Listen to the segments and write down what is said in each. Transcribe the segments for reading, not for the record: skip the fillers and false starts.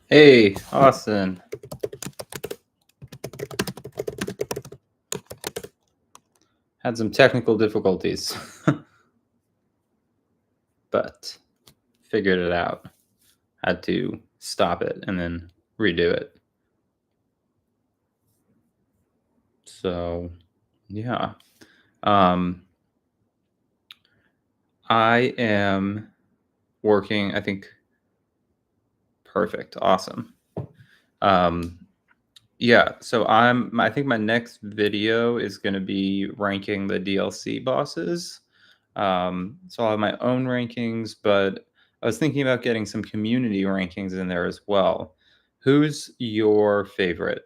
Hey, Austin. Had some technical difficulties, but figured it out. Had to stop it and then redo it. So, yeah. Um, I am working, I think, perfect. Awesome. Um, yeah, so I think my next video is going to be ranking the DLC bosses. So I'll have my own rankings, but I was thinking about getting some community rankings in there as well. Who's your favorite?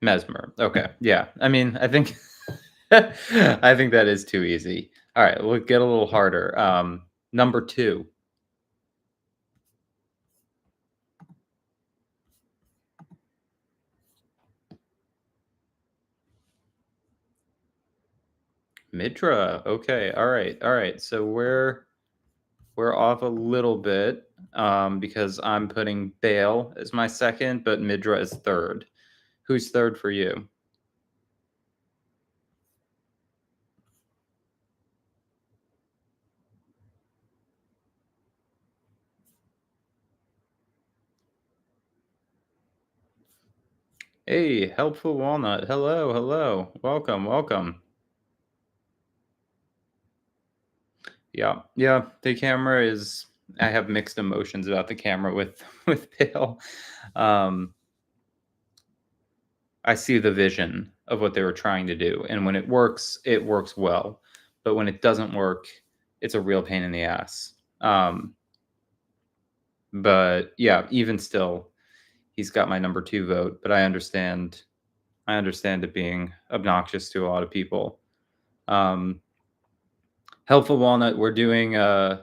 Mesmer. Okay. Yeah. I mean, I think I think that is too easy. All right, we'll get a little harder. Number 2, Midra. Okay. All right. All right. So we're off a little bit because I'm putting Bale as my second, but Midra is third. Who's third for you? Hey, Helpful Walnut. Hello, hello. Welcome, welcome. Yeah, yeah. The camera is. I have mixed emotions about the camera with with Pale. Um, I see the vision of what they were trying to do, and when it works well. But when it doesn't work, it's a real pain in the ass. But yeah, even still, he's got my number 2 vote. But I understand it being obnoxious to a lot of people. Um, Helpful Walnut, we're doing boss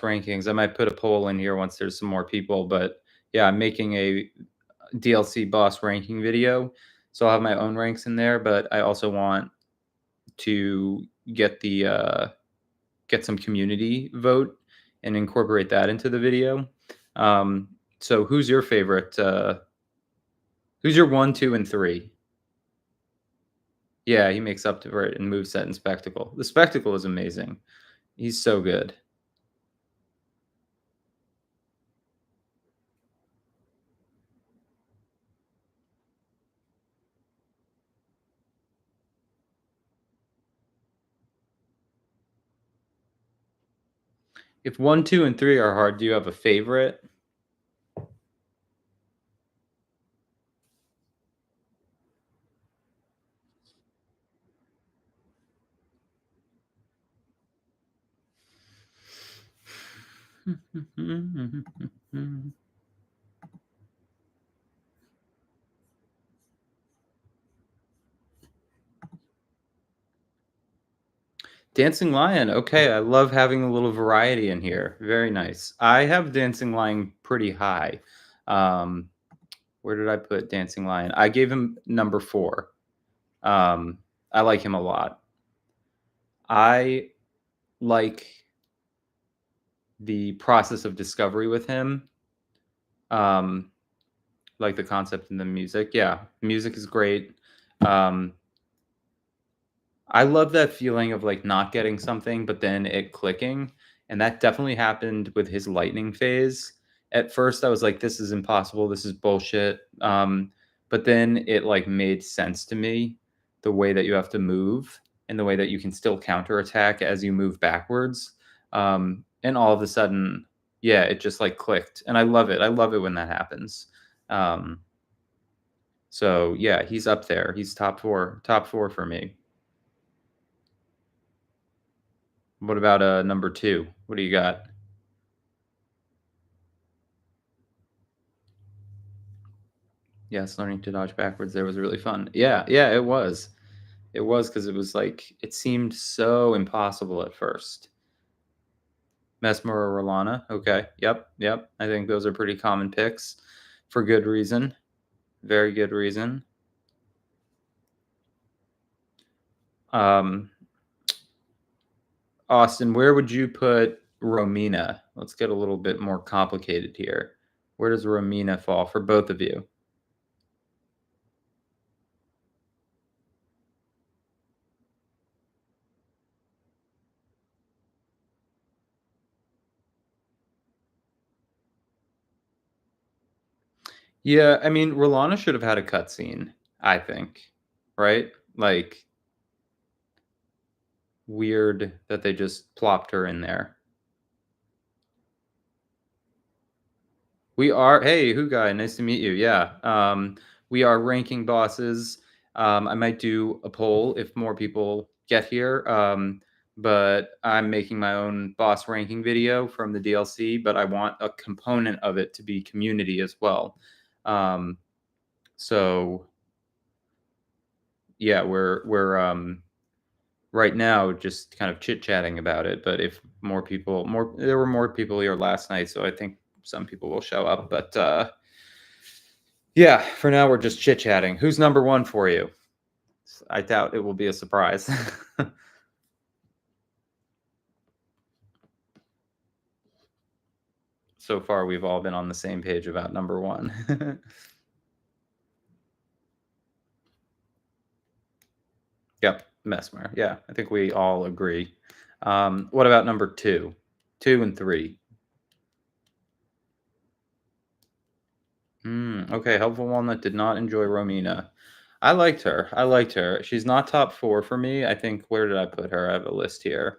rankings. I might put a poll in here once there's some more people, but yeah, I'm making a DLC boss ranking video. So I'll have my own ranks in there, but I also want to get the get some community vote and incorporate that into the video. Um, so who's your favorite? Who's your 1, 2, and 3? Yeah, he makes up for it in moveset and spectacle. The spectacle is amazing. He's so good. If 1, 2, and 3 are hard, do you have a favorite? Dancing Lion. Okay, I love having a little variety in here. Very nice. I have Dancing Lion pretty high. Um, where did I put Dancing Lion? I gave him number 4. Um, I like him a lot. I like the process of discovery with him. Um, like the concept and the music. Yeah, music is great. Um, I love that feeling of like not getting something, but then it clicking. And that definitely happened with his lightning phase. At first, I was like, this is impossible. This is bullshit. But then it like made sense to me the way that you have to move and the way that you can still counterattack as you move backwards. And all of a sudden, yeah, it just like clicked. And I love it. I love it when that happens. Um, so yeah, he's up there. He's top four for me. What about number 2? What do you got? Yes, learning to dodge backwards there was really fun. Yeah, yeah, it was. It was because it was like it seemed so impossible at first. Mesmer or Rolana. Okay. Yep, yep. I think those are pretty common picks for good reason. Very good reason. Um, Austin, where would you put Romina? Let's get a little bit more complicated here. Where does Romina fall for both of you? Yeah, I mean, Rolana should have had a cutscene, I think, right? Like, weird that they just plopped her in there. We are. Hey, Who guy, nice to meet you. Yeah, we are ranking bosses. I might do a poll if more people get here, but I'm making my own boss ranking video from the DLC. But I want a component of it to be community as well. So yeah, we're right now just kind of chit chatting about it. But if more people, there were more people here last night, so I think some people will show up. But yeah, for now we're just chit chatting. Who's number one for you? I doubt it will be a surprise. So far, we've all been on the same page about number one. Yep, Mesmer. Yeah, I think we all agree. What about number two? Two and three. Okay, Helpful Walnut did not enjoy Romina. I liked her. I liked her. She's not top four for me. I think, where did I put her? I have a list here.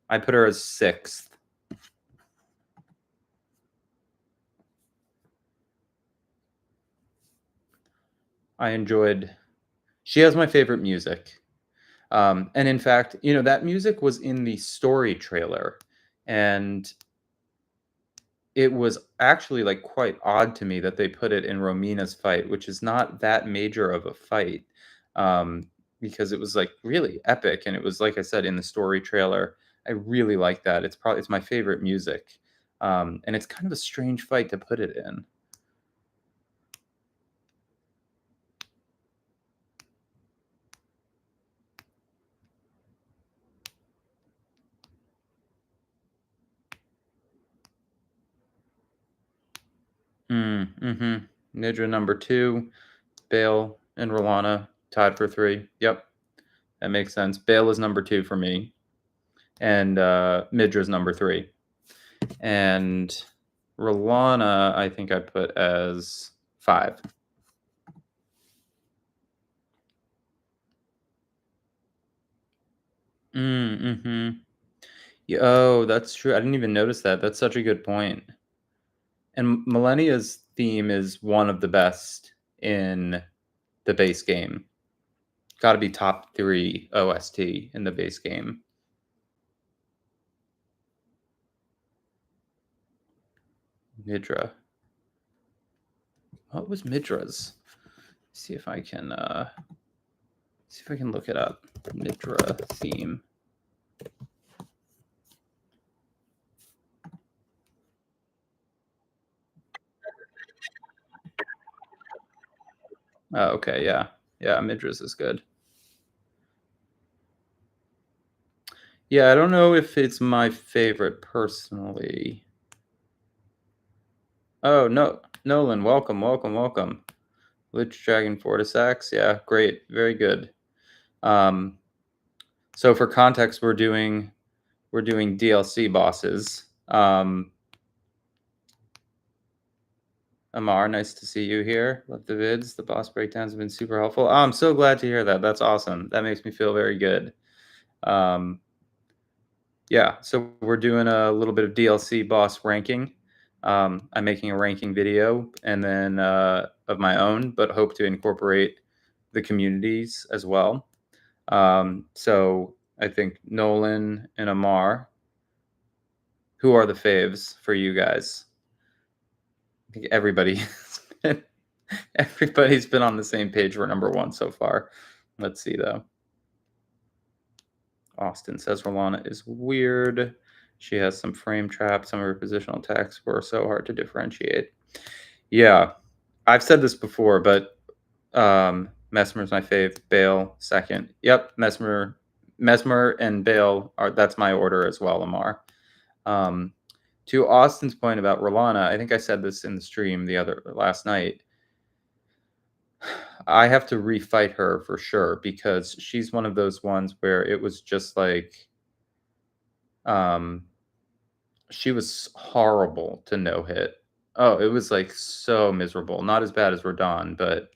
I put her as sixth. I enjoyed. She has my favorite music. And in fact, that music was in the story trailer, and it was actually like quite odd to me that they put it in Romina's fight, which is not that major of a fight, um, because it was like really epic, and it was, like I said, in the story trailer. I really like that. It's my favorite music, and it's kind of a strange fight to put it in. Mm-hmm. Nidra number two, Bale and Rolana tied for three. Yep, that makes sense. Bale is number two for me, and Midra's number three. And Rolana, I think I put as five. Mm-hmm. Yeah, oh, that's true. I didn't even notice that. That's such a good point. And Millennia's theme is one of the best in the base game. Got to be top three OST in the base game. Midra. What was Midra's? See if I can look it up. Midra theme. Oh, okay, yeah. Yeah, Midra's is good. Yeah, I don't know if it's my favorite personally. Oh, no, Nolan, welcome, welcome, welcome. Lich Dragon Fortis Axe, yeah, great, very good. So for context, we're doing DLC bosses. Amar, nice to see you here. Love the vids. The boss breakdowns have been super helpful. Oh, I'm so glad to hear that. That's awesome. That makes me feel very good. Yeah, so we're doing a little bit of DLC boss ranking. I'm making a ranking video and then of my own, but hope to incorporate the communities as well. So I think Nolan and Amar, who are the faves for you guys? I think everybody's been on the same page for number one so far. Let's see though. Austin says Rolana is weird. She has some frame traps. Some of her positional attacks were so hard to differentiate. Yeah, I've said this before, but Mesmer's my fave. Bale second. Yep, Mesmer and Bale are that's my order as well, Lamar. Um, to Austin's point about Rolana, I think I said this in the stream last night. I have to refight her for sure because she's one of those ones where it was just like she was horrible to no hit. Oh, it was like so miserable. Not as bad as Rodon, but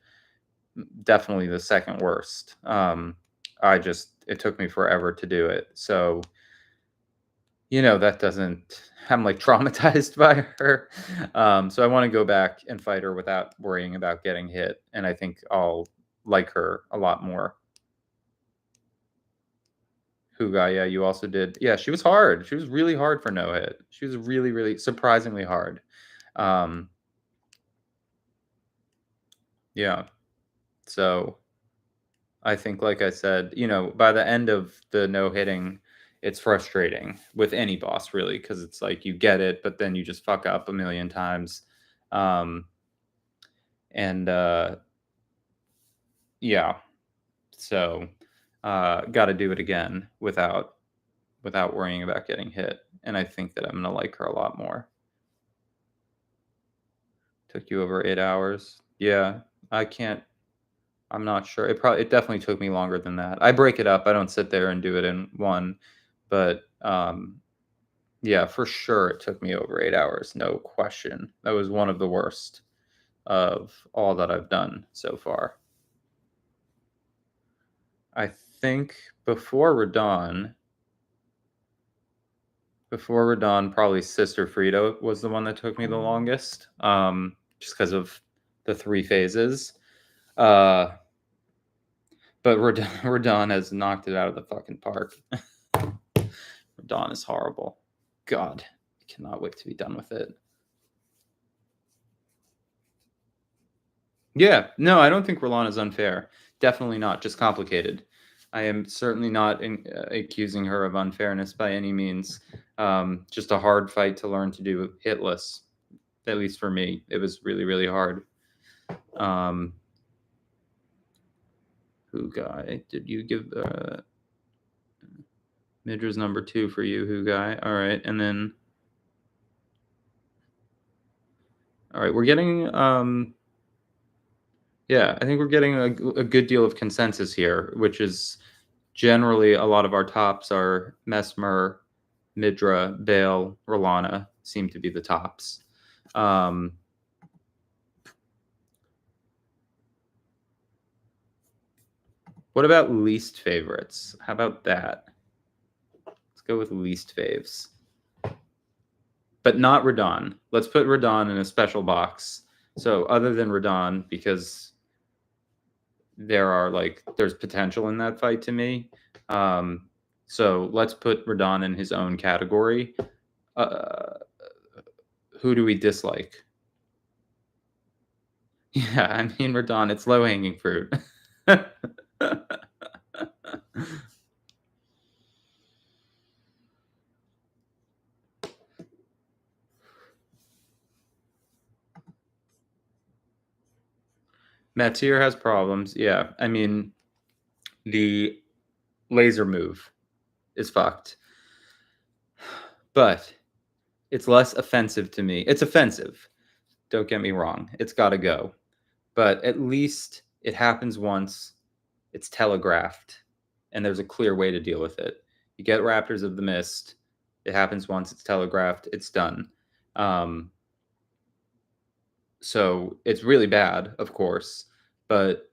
definitely the second worst. It took me forever to do it. So, that doesn't, I'm like traumatized by her. So I want to go back and fight her without worrying about getting hit. And I think I'll like her a lot more. Huga, yeah, you also did. Yeah, she was hard. She was really hard for no hit. She was really, really surprisingly hard. Um, yeah. So I think, like I said, by the end of the no hitting, it's frustrating with any boss, really, because it's like you get it, but then you just fuck up a million times. Um, and yeah, so got to do it again without worrying about getting hit. And I think that I'm gonna like her a lot more. Took you over 8 hours. Yeah, I can't. I'm not sure. It definitely took me longer than that. I break it up. I don't sit there and do it in one, but yeah, for sure it took me over 8 hours, no question. That was one of the worst of all that I've done so far. I think before Radon, probably Sister Frida was the one that took me the longest, just because of the 3 phases. Uh, but Radon has knocked it out of the fucking park. Radon is horrible. God, I cannot wait to be done with it. Yeah, no, I don't think Roland is unfair. Definitely not, just complicated. I am certainly not accusing her of unfairness by any means. Just a hard fight to learn to do hitless. At least for me, it was really, really hard. Who guy did you give? Midra's number 2 for you, who guy? All right, and then all right, we're getting yeah, I think we're getting a good deal of consensus here, which is generally a lot of our tops are Mesmer, Midra, Bale, Rolana seem to be the tops. What about least favorites? How about that? Let's go with least faves. But not Radon. Let's put Radon in a special box. So other than Radon, because there's potential in that fight to me. So let's put Radon in his own category. Who do we dislike? Yeah, I mean Radon, it's low hanging fruit. Meteor has problems. Yeah, I mean the laser move is fucked, but it's less offensive to me. It's offensive. Don't get me wrong. It's got to go, but at least it happens once. It's telegraphed, and there's a clear way to deal with it. You get Raptors of the Mist. It happens once. It's telegraphed. It's done. So it's really bad, of course, but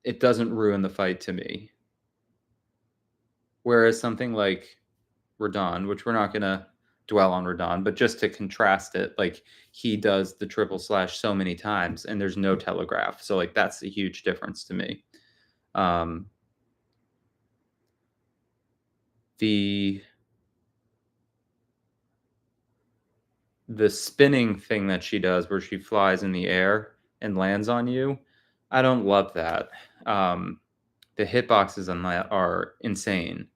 it doesn't ruin the fight to me. Whereas something like Radon, which we're not going to dwell on Radon, but just to contrast it, like he does the triple slash so many times and there's no telegraph. So like that's a huge difference to me. The spinning thing that she does where she flies in the air and lands on you, I don't love that. The hitboxes on that are insane.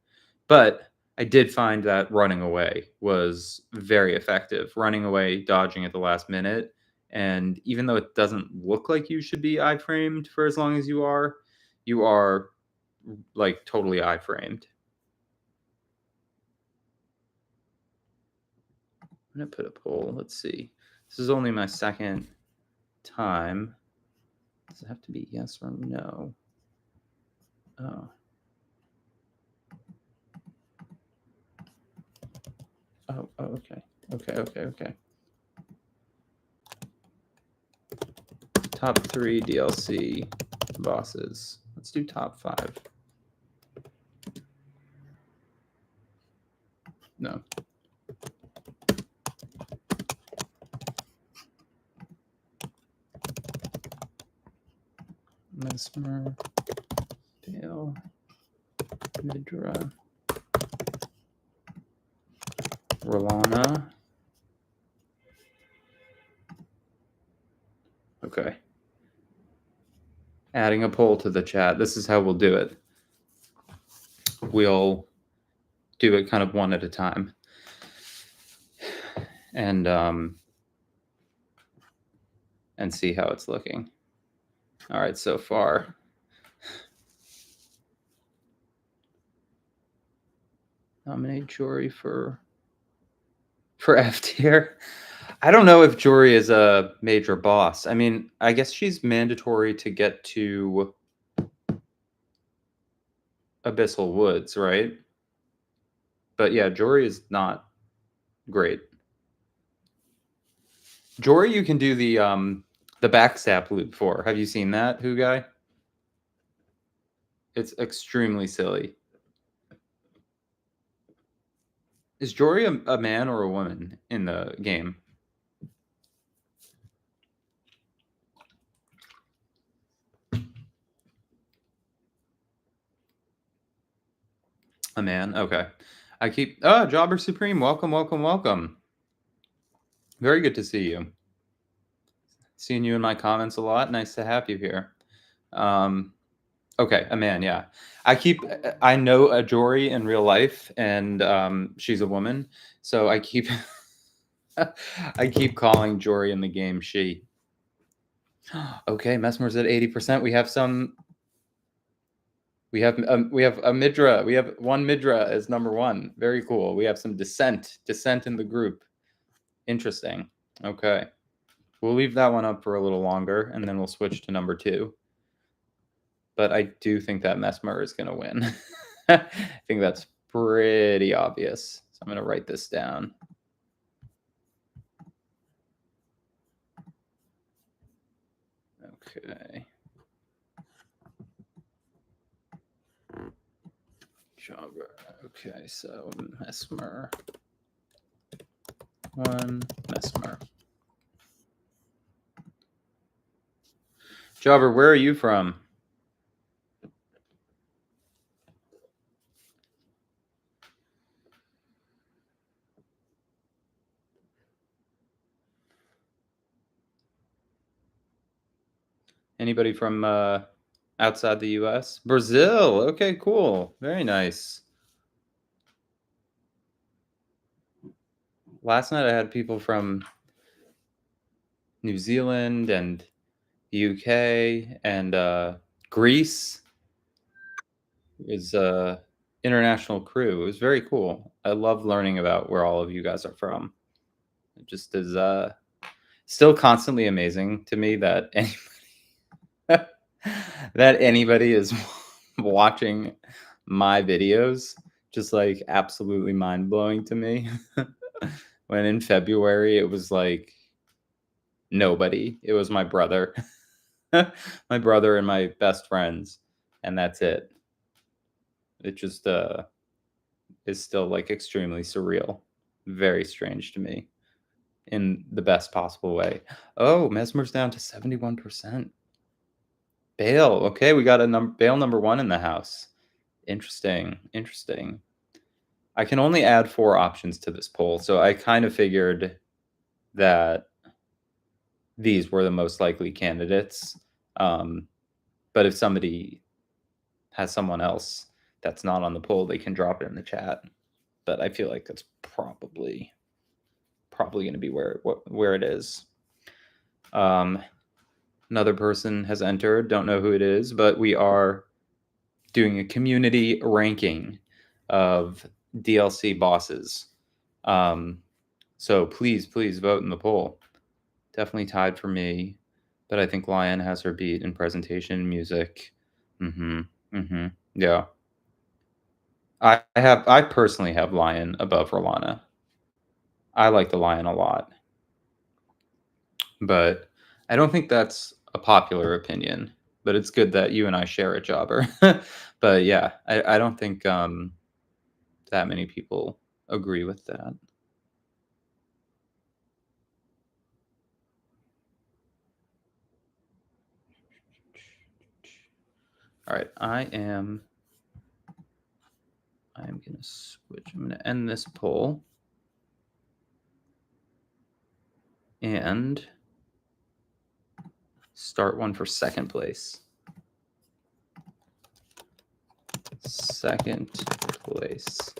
But I did find that running away was very effective. Running away, dodging at the last minute, and even though it doesn't look like you should be iframed for as long as you are, You are like totally iframed. I'm gonna put a poll. Let's see. This is only my second time. Does it have to be yes or no? Oh. Oh, okay. Okay. Top 3 DLC bosses. Let's do top 5. No. Mesmer, Bale, Midra, Rolana. Okay. Adding a poll to the chat. This is how we'll do it. We'll do it kind of one at a time. And see how it's looking. All right, so far. Nominate Jory for F tier. I don't know if Jory is a major boss. I mean, I guess she's mandatory to get to Abyssal Woods, right? But yeah, Jory is not great. Jory, you can do the backstab loop for. Have you seen that, Who Guy? It's extremely silly. Is Jory a man or a woman in the game? A man? Okay. I keep... Oh, Jobber Supreme. Welcome. Very good to see you. Seeing you in my comments a lot. Nice to have you here. Okay, a man, yeah. I know a Jory in real life, and she's a woman, so I keep I keep calling Jory in the game she. Okay, Mesmer's at 80%. We have a Midra. We have one Midra as number 1. Very cool. We have some dissent in the group. Interesting. Okay. We'll leave that one up for a little longer, and then we'll switch to number 2. But I do think that Mesmer is going to win. I think that's pretty obvious. So I'm going to write this down. Okay. Jobber. Okay, so Mesmer. 1 Mesmer. Jobber, where are you from? Anybody from outside the US? Brazil. Okay, cool. Very nice. Last night I had people from New Zealand and UK and Greece. It was international crew. It was very cool. I love learning about where all of you guys are from. It just is still constantly amazing to me that anybody is watching my videos. Just like absolutely mind-blowing to me. When in February it was like nobody. It was my brother. My brother and my best friends, and that's it. It just is still like extremely surreal. Very strange to me in the best possible way. Oh, Mesmer's down to 71%. Bale. Okay, we got a Bale number 1 in the house. Interesting. I can only add 4 options to this poll, so I kind of figured that these were the most likely candidates. But if somebody has someone else that's not on the poll, they can drop it in the chat. But I feel like that's probably going to be where it is. Another person has entered. Don't know who it is, but we are doing a community ranking of DLC bosses. So please, please vote in the poll. Definitely tied for me, but I think Lion has her beat in presentation, music. Yeah. I personally have Lion above Rolana. I like the Lion a lot, but I don't think that's a popular opinion. But it's good that you and I share a jobber. But yeah, I don't think that many people agree with that. All right, I am gonna switch. I'm gonna end this poll and start one for second place. Second place.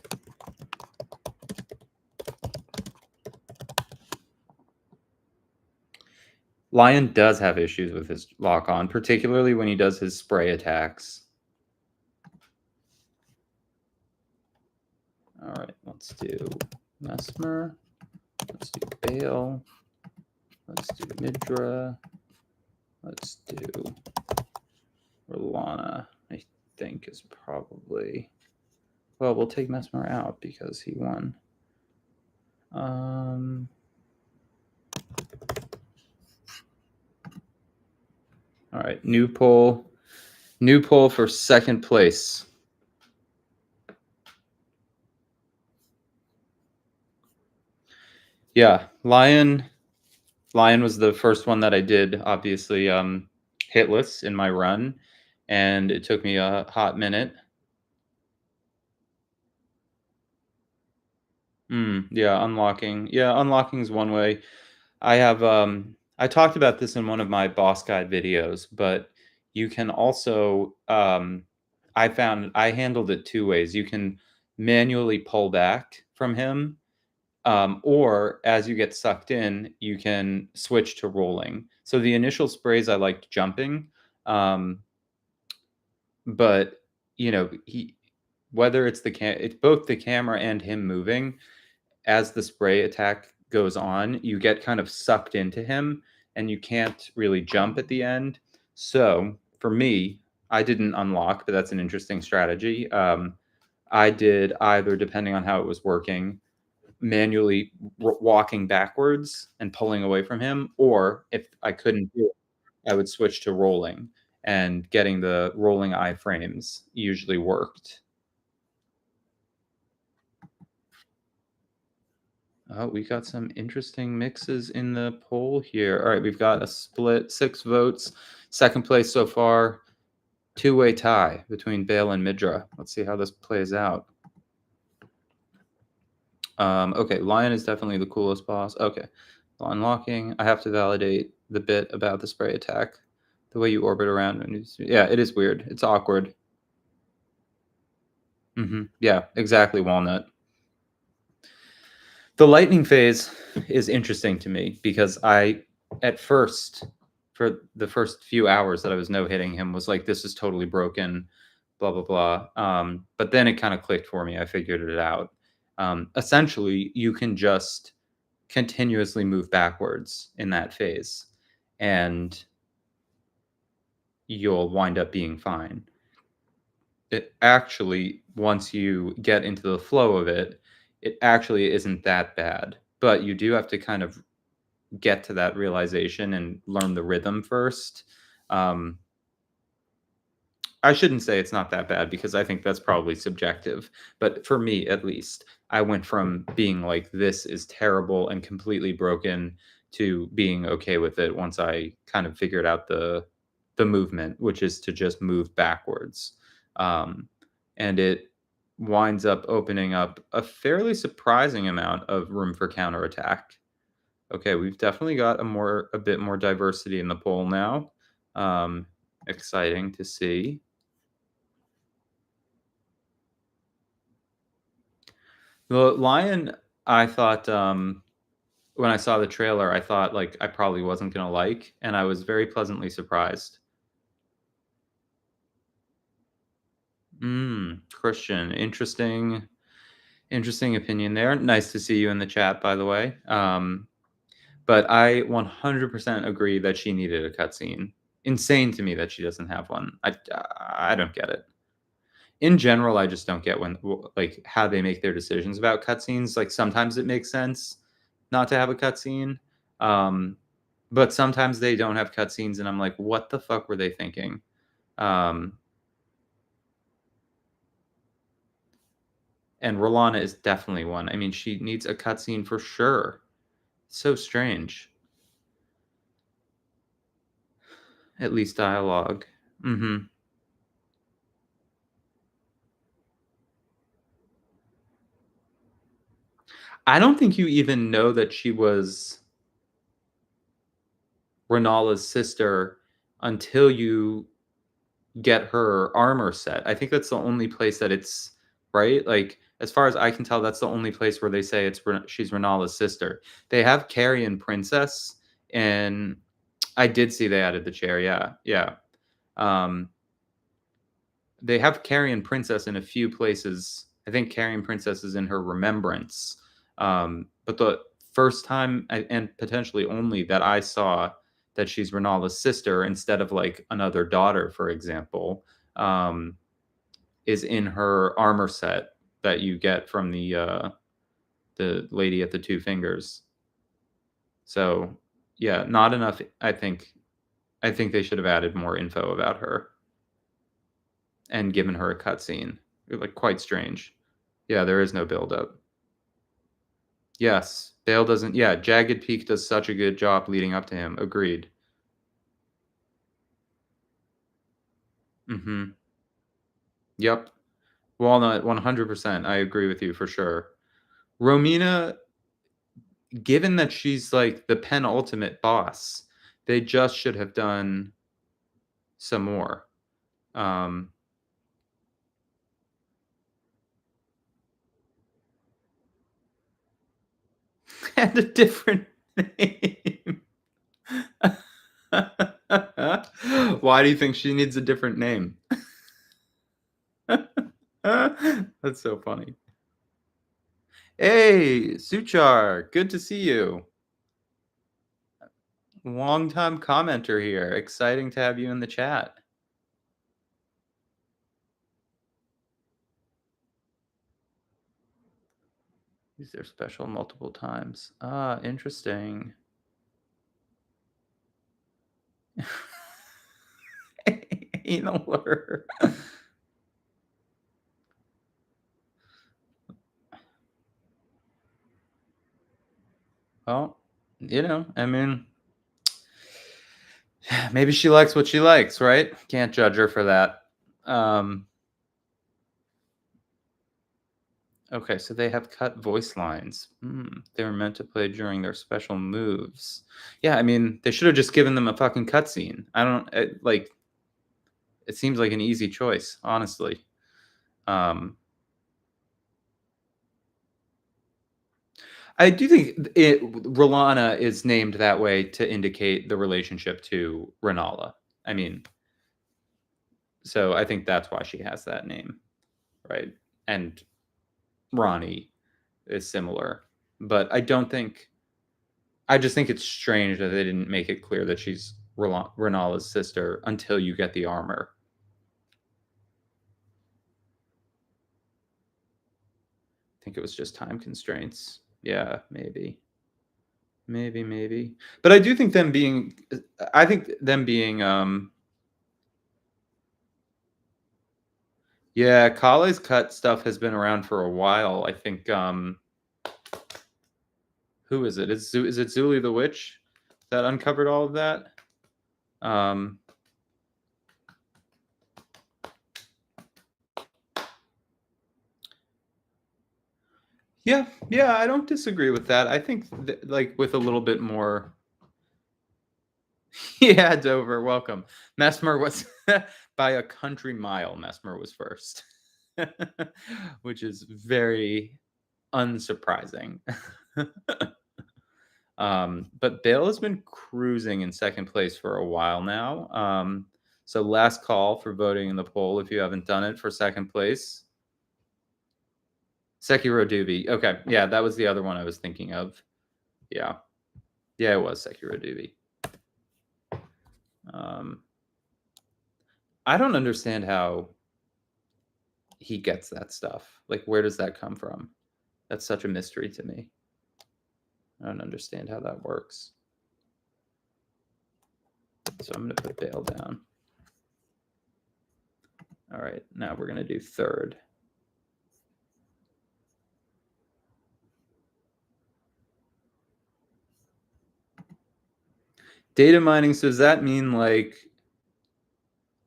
Lion does have issues with his lock on, particularly when he does his spray attacks. All right, let's do Mesmer. Let's do Bale. Let's do Midra. Let's do Rolana. I think is probably. Well, we'll take Mesmer out because he won. All right, new poll. New poll for second place. Yeah, Lion was the first one that I did, obviously, hitless in my run, and it took me a hot minute. Yeah, unlocking. Yeah, unlocking is one way. I have I talked about this in one of my boss guide videos, but you can also I found I handled it two ways. You can manually pull back from him, or as you get sucked in, you can switch to rolling. So the initial sprays I liked jumping, um, but you know he whether it's both the camera and him moving as the spray attack goes on, you get kind of sucked into him and you can't really jump at the end. So for me, I didn't unlock, but that's an interesting strategy. I did either, depending on how it was working, manually walking backwards and pulling away from him, or if I couldn't do it, I would switch to rolling, and getting the rolling iframes usually worked. Oh, we got some interesting mixes in the poll here. All right, we've got a split, 6 votes. Second place so far, two-way tie between Bale and Midra. Let's see how this plays out. Okay, Lion is definitely the coolest boss. Okay, unlocking. I have to validate the bit about the spray attack. The way you orbit around. Yeah, it is weird. It's awkward. Yeah, exactly, Walnut. The lightning phase is interesting to me because at first, for the first few hours that I was no hitting him, was like, this is totally broken, blah, blah, blah. But then it kind of clicked for me. I figured it out. Essentially, you can just continuously move backwards in that phase, and you'll wind up being fine. It actually, once you get into the flow of it, it actually isn't that bad. But you do have to kind of get to that realization and learn the rhythm first. Um, I shouldn't say it's not that bad because I think that's probably subjective. But for me, at least, I went from being like, this is terrible and completely broken to being okay with it once I kind of figured out the movement, which is to just move backwards. Um, and it winds up opening up a fairly surprising amount of room for counterattack. Okay, we've definitely got a bit more diversity in the poll now. Exciting to see. The Lion, I thought, when I saw the trailer, I thought, like, I probably wasn't gonna like, and I was very pleasantly surprised. Christian. Interesting opinion there. Nice to see you in the chat, by the way. But I 100% agree that she needed a cutscene. Insane to me that she doesn't have one. I don't get it. In general, I just don't get like how they make their decisions about cutscenes. Like sometimes it makes sense not to have a cutscene, but sometimes they don't have cutscenes, and I'm like, what the fuck were they thinking? Um, and Rolana is definitely one. I mean, she needs a cutscene for sure. So strange. At least dialogue. Mhm. I don't think you even know that she was Renala's sister until you get her armor set. I think that's the only place that it's right? Like, as far as I can tell, that's the only place where they say she's Renala's sister. They have Carrion Princess, and I did see they added the chair, yeah, yeah. They have Carrion Princess in a few places. I think Carrion Princess is in her remembrance. But the first time and potentially only that I saw that she's Renala's sister instead of like another daughter, for example, is in her armor set that you get from the lady at the two fingers. So yeah, not enough. I think they should have added more info about her and given her a cutscene. Like quite strange. Yeah, there is no buildup. Yes, Dale doesn't. Yeah, Jagged Peak does such a good job leading up to him. Agreed. Mm-hmm. Yep. Walnut, 100%. I agree with you for sure. Romina, given that she's like the penultimate boss, they just should have done some more. Um, and a different name. Why do you think she needs a different name? That's so funny. Hey, Suchar, good to see you. Long time commenter here. Exciting to have you in the chat. Use their special multiple times. Ah, interesting. Analer. Well, I mean, maybe she likes what she likes, right? Can't judge her for that. Okay, so they have cut voice lines. They were meant to play during their special moves. Yeah, I mean, they should have just given them a fucking cutscene. I don't like. It seems like an easy choice, honestly. I do think Rolana is named that way to indicate the relationship to Renala. I mean, so I think that's why she has that name, right? And Ronnie is similar, but I don't think. I just think it's strange that they didn't make it clear that she's Renala's sister until you get the armor. I think it was just time constraints. Yeah, maybe. Maybe. But I do think them being I think them being yeah, Kale's cut stuff has been around for a while. I think who is it? Is it Zuli the Witch that uncovered all of that? Um Yeah, I don't disagree with that. I think like with a little bit more yeah, Dover, welcome. Mesmer was by a country mile. Mesmer was first, which is very unsurprising. But Bale has been cruising in second place for a while now. So last call for voting in the poll if you haven't done it for second place. Sekiro Dubi. Okay, yeah, that was the other one I was thinking of. Yeah. Yeah, it was Sekiro Dubi. I don't understand how he gets that stuff. Like, where does that come from? That's such a mystery to me. I don't understand how that works. So I'm going to put Bale down. All right, now we're going to do third. Data mining, so does that mean like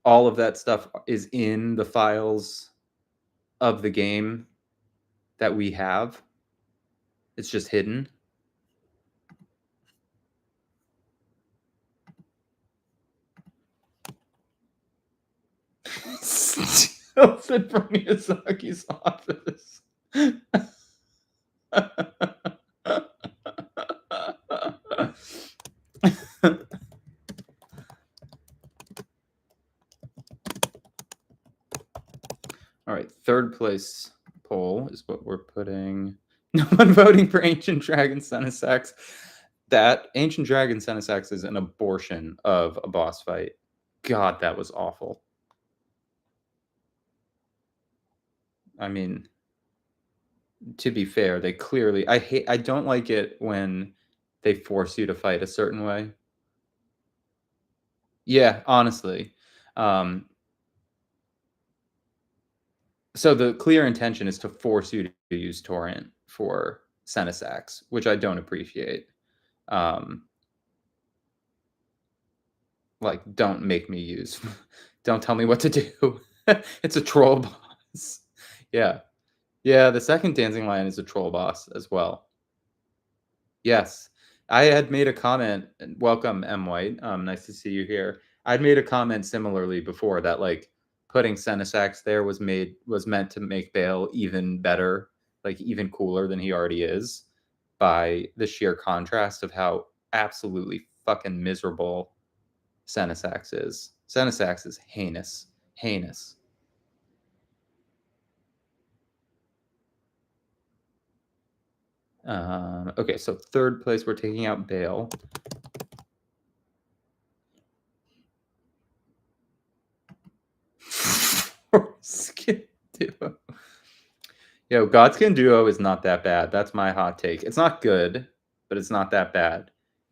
all of that stuff is in the files of the game that we have? It's just hidden? Steals it from Miyazaki's office. All right, third place poll is what we're putting. No one voting for Ancient Dragon Senesax. That Ancient Dragon Senesax is an abortion of a boss fight. God, that was awful. I mean, to be fair, they clearly I don't like it when they force you to fight a certain way. Yeah, honestly. So the clear intention is to force you to use torrent for Senesax, which I don't appreciate. Like, don't make me use. Don't tell me what to do. It's a troll boss. Yeah. Yeah, the second Dancing Lion is a troll boss as well. Yes. I had made a comment, welcome M. White, nice to see you here. I'd made a comment similarly before that, like, putting Senesax there was meant to make Bale even better, like, even cooler than he already is, by the sheer contrast of how absolutely fucking miserable Senesax is. Senesax is heinous. Heinous. Okay, so third place, we're taking out Bale. Skin Duo. Yo, Godskin Duo is not that bad. That's my hot take. It's not good, but it's not that bad.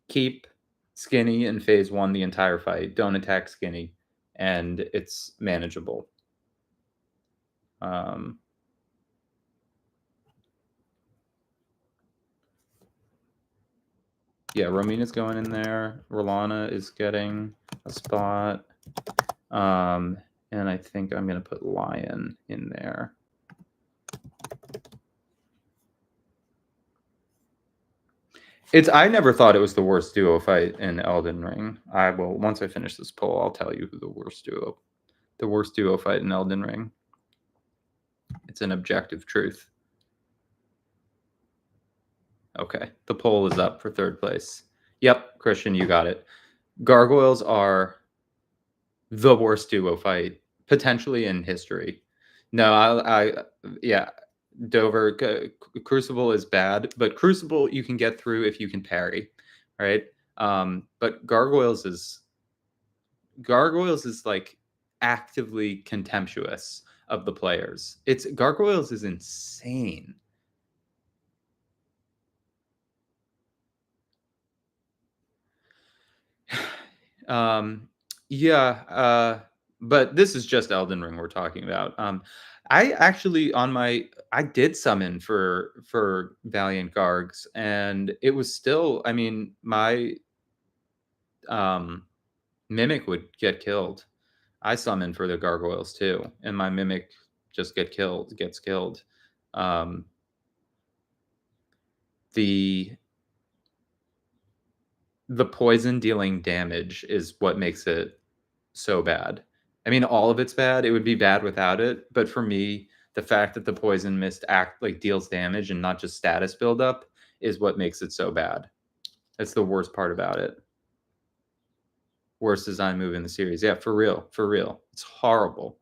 Keep Skinny in phase 1 the entire fight. Don't attack Skinny, and it's manageable. Yeah, Romina's going in there. Rolana is getting a spot. And I think I'm going to put Lion in there. I never thought it was the worst duo fight in Elden Ring. I will, once I finish this poll, I'll tell you who the worst duo fight in Elden Ring. It's an objective truth. Okay, the poll is up for third place. Yep, Christian, you got it. Gargoyles are the worst duo fight potentially in history. No, yeah, Dover Crucible is bad, but Crucible you can get through if you can parry, right? But Gargoyles is like actively contemptuous of the players. Gargoyles is insane. Yeah, but this is just Elden Ring we're talking about. I actually I did summon for Valiant Gargs, and it was still, I mean, my Mimic would get killed. I summon for the Gargoyles too, and my Mimic just gets killed. The poison dealing damage is what makes it so bad. I mean, all of it's bad. It would be bad without it. But for me, the fact that the poison mist deals damage and not just status buildup is what makes it so bad. That's the worst part about it. Worst design move in the series. Yeah, for real, for real. It's horrible.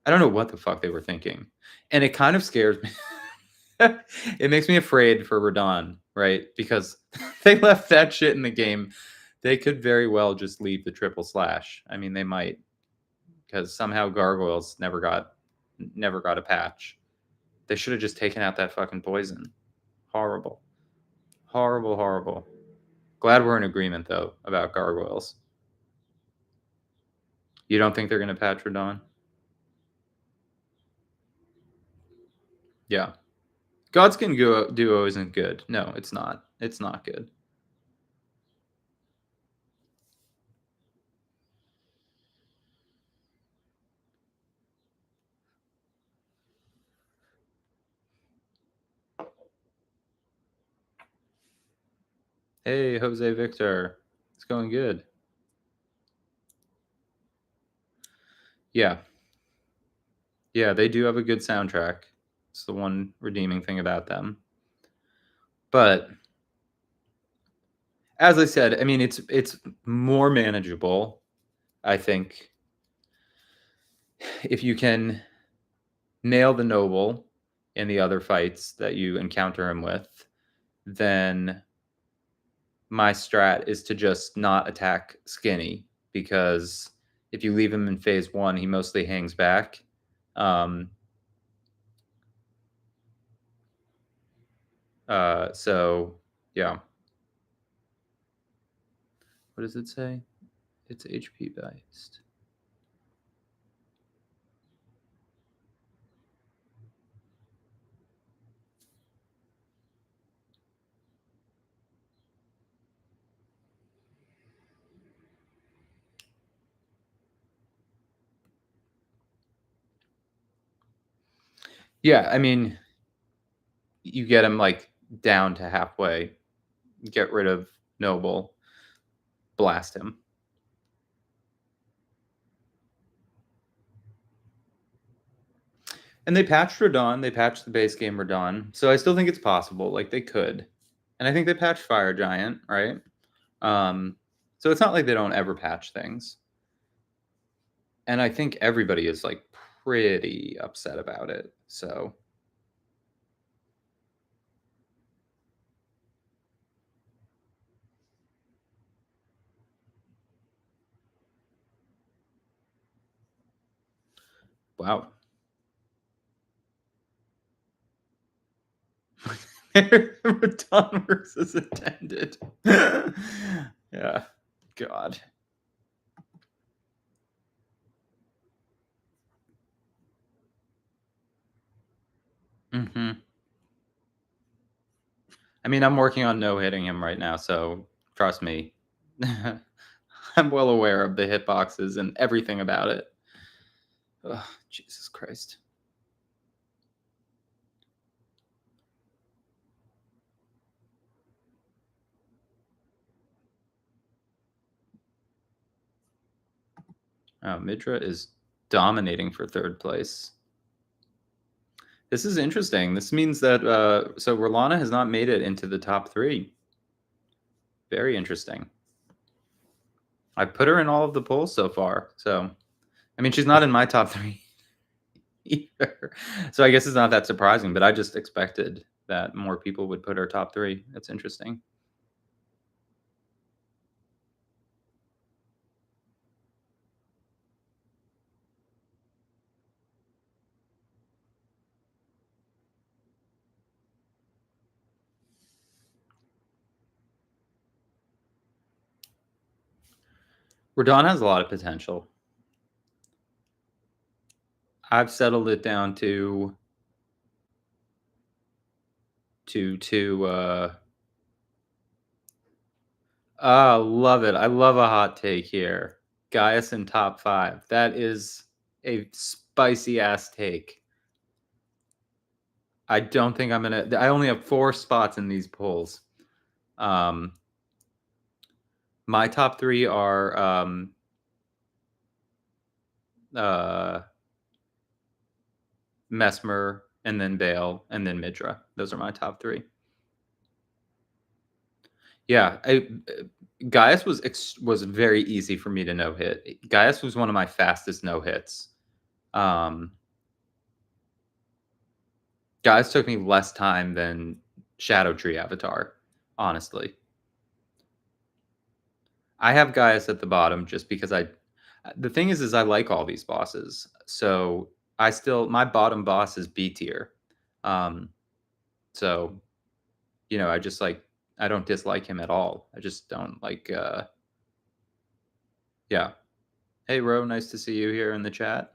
I don't know what the fuck they were thinking, and it kind of scares me. It makes me afraid for Radon, right? Because they left that shit in the game. They could very well just leave the triple slash. I mean, they might, because somehow Gargoyles never got a patch. They should have just taken out that fucking poison. Horrible. Horrible, horrible. Glad we're in agreement, though, about Gargoyles. You don't think they're going to patch Radon? Yeah. Godskin Duo isn't good. No, it's not. It's not good. Hey, Jose Victor. It's going good. Yeah. Yeah, they do have a good soundtrack. It's the one redeeming thing about them. But as I said, I mean, it's more manageable, I think, if you can nail the noble in the other fights that you encounter him with, then my strat is to just not attack Skinny, because if you leave him in phase 1, he mostly hangs back. So yeah. What does it say? It's HP based. Yeah, I mean, you get him like down to halfway, get rid of Noble, blast him. And they patched Radon, they patched the base game Radon, so I still think it's possible. Like they could, and I think they patched Fire Giant, right? So it's not like they don't ever patch things. And I think everybody is like pretty upset about it. So wow. Radon works as intended. Yeah. God. Mm-hmm. I mean, I'm working on no hitting him right now, so trust me. I'm well aware of the hitboxes and everything about it. Ugh, Jesus Christ. Oh, Midra is dominating for third place. This is interesting. This means that so Rolana has not made it into the top 3. Very interesting. I put her in all of the polls so far. So, I mean, she's not in my top 3 either. So I guess it's not that surprising, but I just expected that more people would put her top 3. That's interesting. Radon has a lot of potential. I've settled it down to love it. I love a hot take here. Gaius in top 5. That is a spicy ass take. I don't think I'm gonna. I only have 4 spots in these polls. My top 3 are Mesmer, and then Bale, and then Midra. Those are my top 3. Yeah, Gaius was very easy for me to no hit. Gaius was one of my fastest no hits. Gaius took me less time than Shadow Tree Avatar, honestly. I have Gaius at the bottom just because the thing is I like all these bosses. So my bottom boss is B tier. So, I just I don't dislike him at all. I just don't like, yeah. Hey, Ro, nice to see you here in the chat.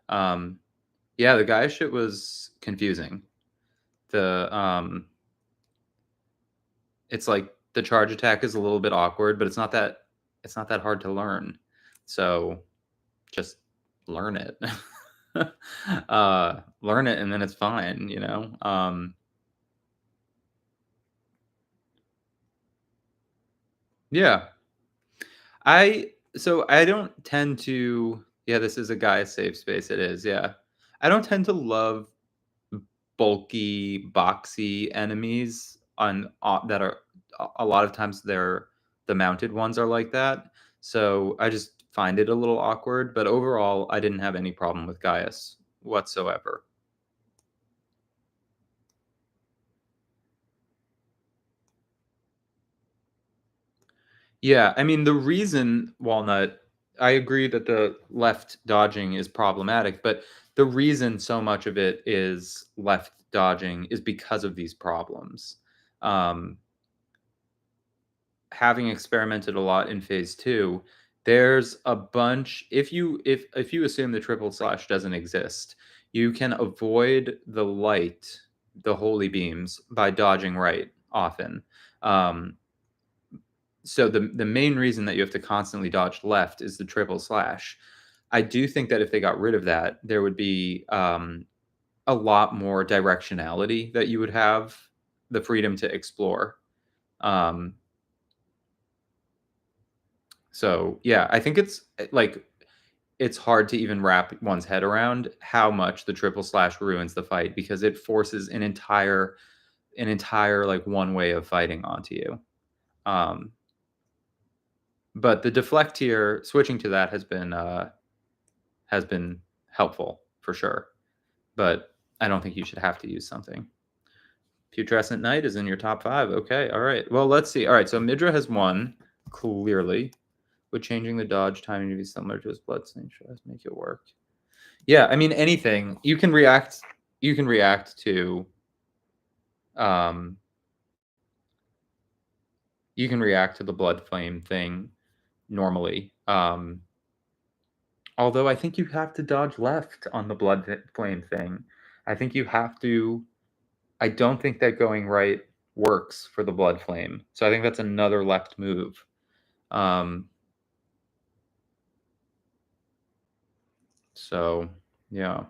Yeah, the Gaius shit was confusing. It's like the charge attack is a little bit awkward, but it's not that hard to learn. So just learn it. Learn it and then it's fine, Yeah. I don't tend to, yeah, this is a Gaius safe space. It is, yeah. I don't tend to love bulky, boxy enemies that are a lot of times the mounted ones are like that. So I just find it a little awkward, but overall I didn't have any problem with Gaius whatsoever. Yeah, I mean the reason Walnut, I agree that the left dodging is problematic, but the reason so much of it is left dodging is because of these problems. Um, Having experimented a lot in phase 2, there's a bunch, if you assume the triple slash doesn't exist, you can avoid the light, the holy beams, by dodging right often. So the main reason that you have to constantly dodge left is the triple slash. I do think that if they got rid of that, there would be a lot more directionality that you would have the freedom to explore. So yeah, I think it's hard to even wrap one's head around how much the triple slash ruins the fight because it forces an entire like one way of fighting onto you. But the deflect here, switching to that has been helpful for sure. But I don't think you should have to use something. Putrescent Knight is in your top 5. Okay, all right. Well, let's see. All right, so Midra has won clearly. Would changing the dodge timing to be similar to his Bloodstained Shreds make it work? Yeah, I mean anything. You can react to the blood flame thing normally. Although I think you have to dodge left on the blood flame thing. I think you have to. I don't think that going right works for the blood flame. So I think that's another left move. So yeah.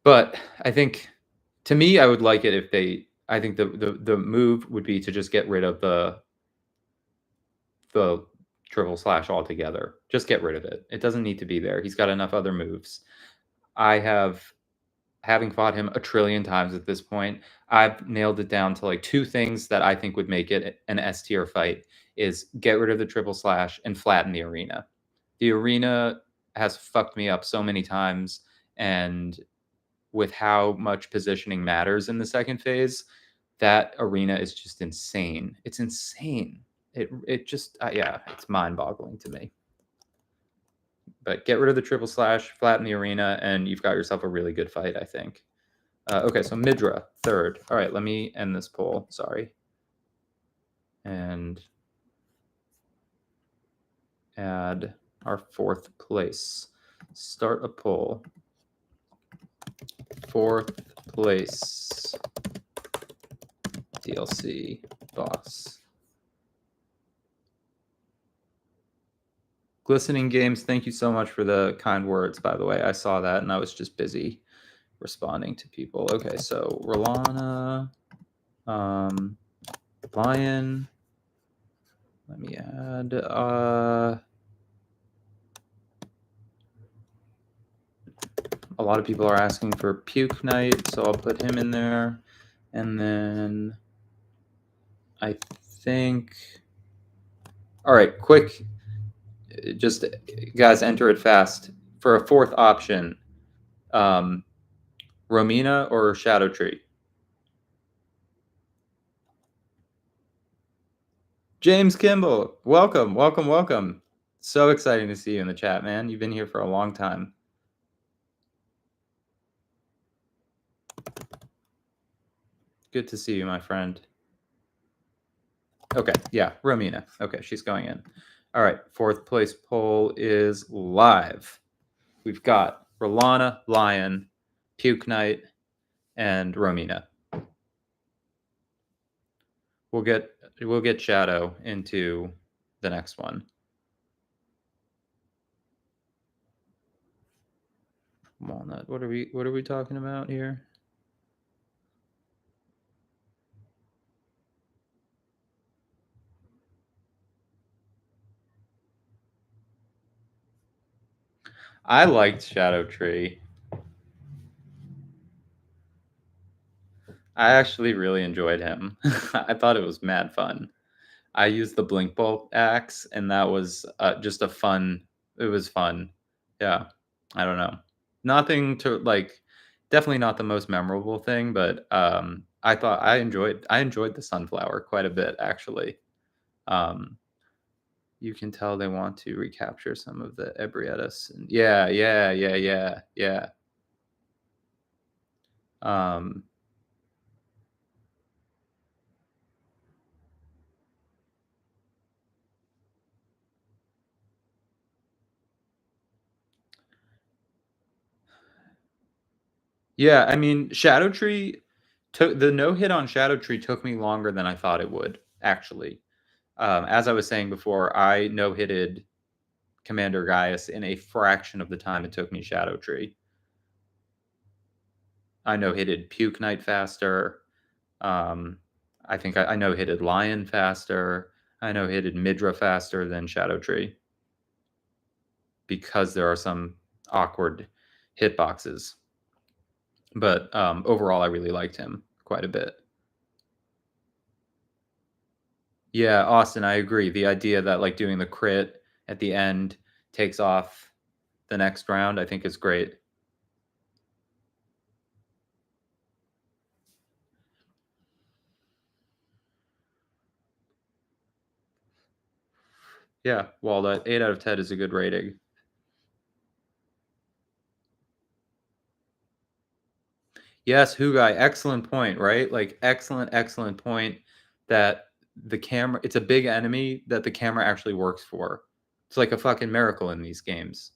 But I think, to me, I would like it if I think the move would be to just get rid of the triple slash altogether. Just get rid of it. It doesn't need to be there. He's got enough other moves. Having fought him a trillion times at this point, I've nailed it down to like 2 things that I think would make it an S tier fight is get rid of the triple slash and flatten the arena. The arena has fucked me up so many times, and with how much positioning matters in the second phase, that arena is just insane. It's insane. It just yeah, it's mind-boggling to me. But get rid of the triple slash, flatten the arena, and you've got yourself a really good fight, I think. Okay, so Midra, third. All right, let me end this poll. Sorry. And add our 4th place. Start a poll. 4th place DLC boss. Glistening Games, thank you so much for the kind words, by the way. I saw that and I was just busy responding to people. Okay, so Rolana, Lion. Let me add a lot of people are asking for Puke Knight, so I'll put him in there. And then I think. All right, quick. Just guys, enter it fast for a fourth option. Um, Romina or Shadow Tree? James Kimball, welcome, welcome, welcome. So exciting to see you in the chat, man. You've been here for a long time. Good to see you, my friend. Okay, yeah, Romina. Okay, she's going in. All right, fourth place poll is live. We've got Rolana, Lion, Puke Knight, and Romina. We'll get Shadow into the next one. Walnut. What are we talking about here? I liked Shadow Tree. I actually really enjoyed him. I thought it was mad fun. I used the Blink Bolt axe, and that was just a fun. It was fun. Yeah, I don't know. Nothing to like. Definitely not the most memorable thing, but I thought I enjoyed the sunflower quite a bit actually. Um, you can tell they want to recapture some of the Ebrietas. Yeah, yeah, yeah, yeah, yeah. Um, yeah, I mean, Shadow Tree took the no hit on Shadow Tree took me longer than I thought it would, actually. As I was saying before, I no hitted Commander Gaius in a fraction of the time it took me Shadow Tree. I no hitted Puke Knight faster. Um, I think I no hitted Lion faster. I no hitted Midra faster than Shadow Tree because there are some awkward hitboxes. But overall, I really liked him quite a bit. Yeah, Austin, I agree. The idea that like doing the crit at the end takes off the next round, I think is great. Yeah, well, that 8 out of 10 is a good rating. Yes, Hugai, excellent point, right? Like excellent, excellent point that the camera it's a big enemy that the camera actually works for. It's like a fucking miracle in these games.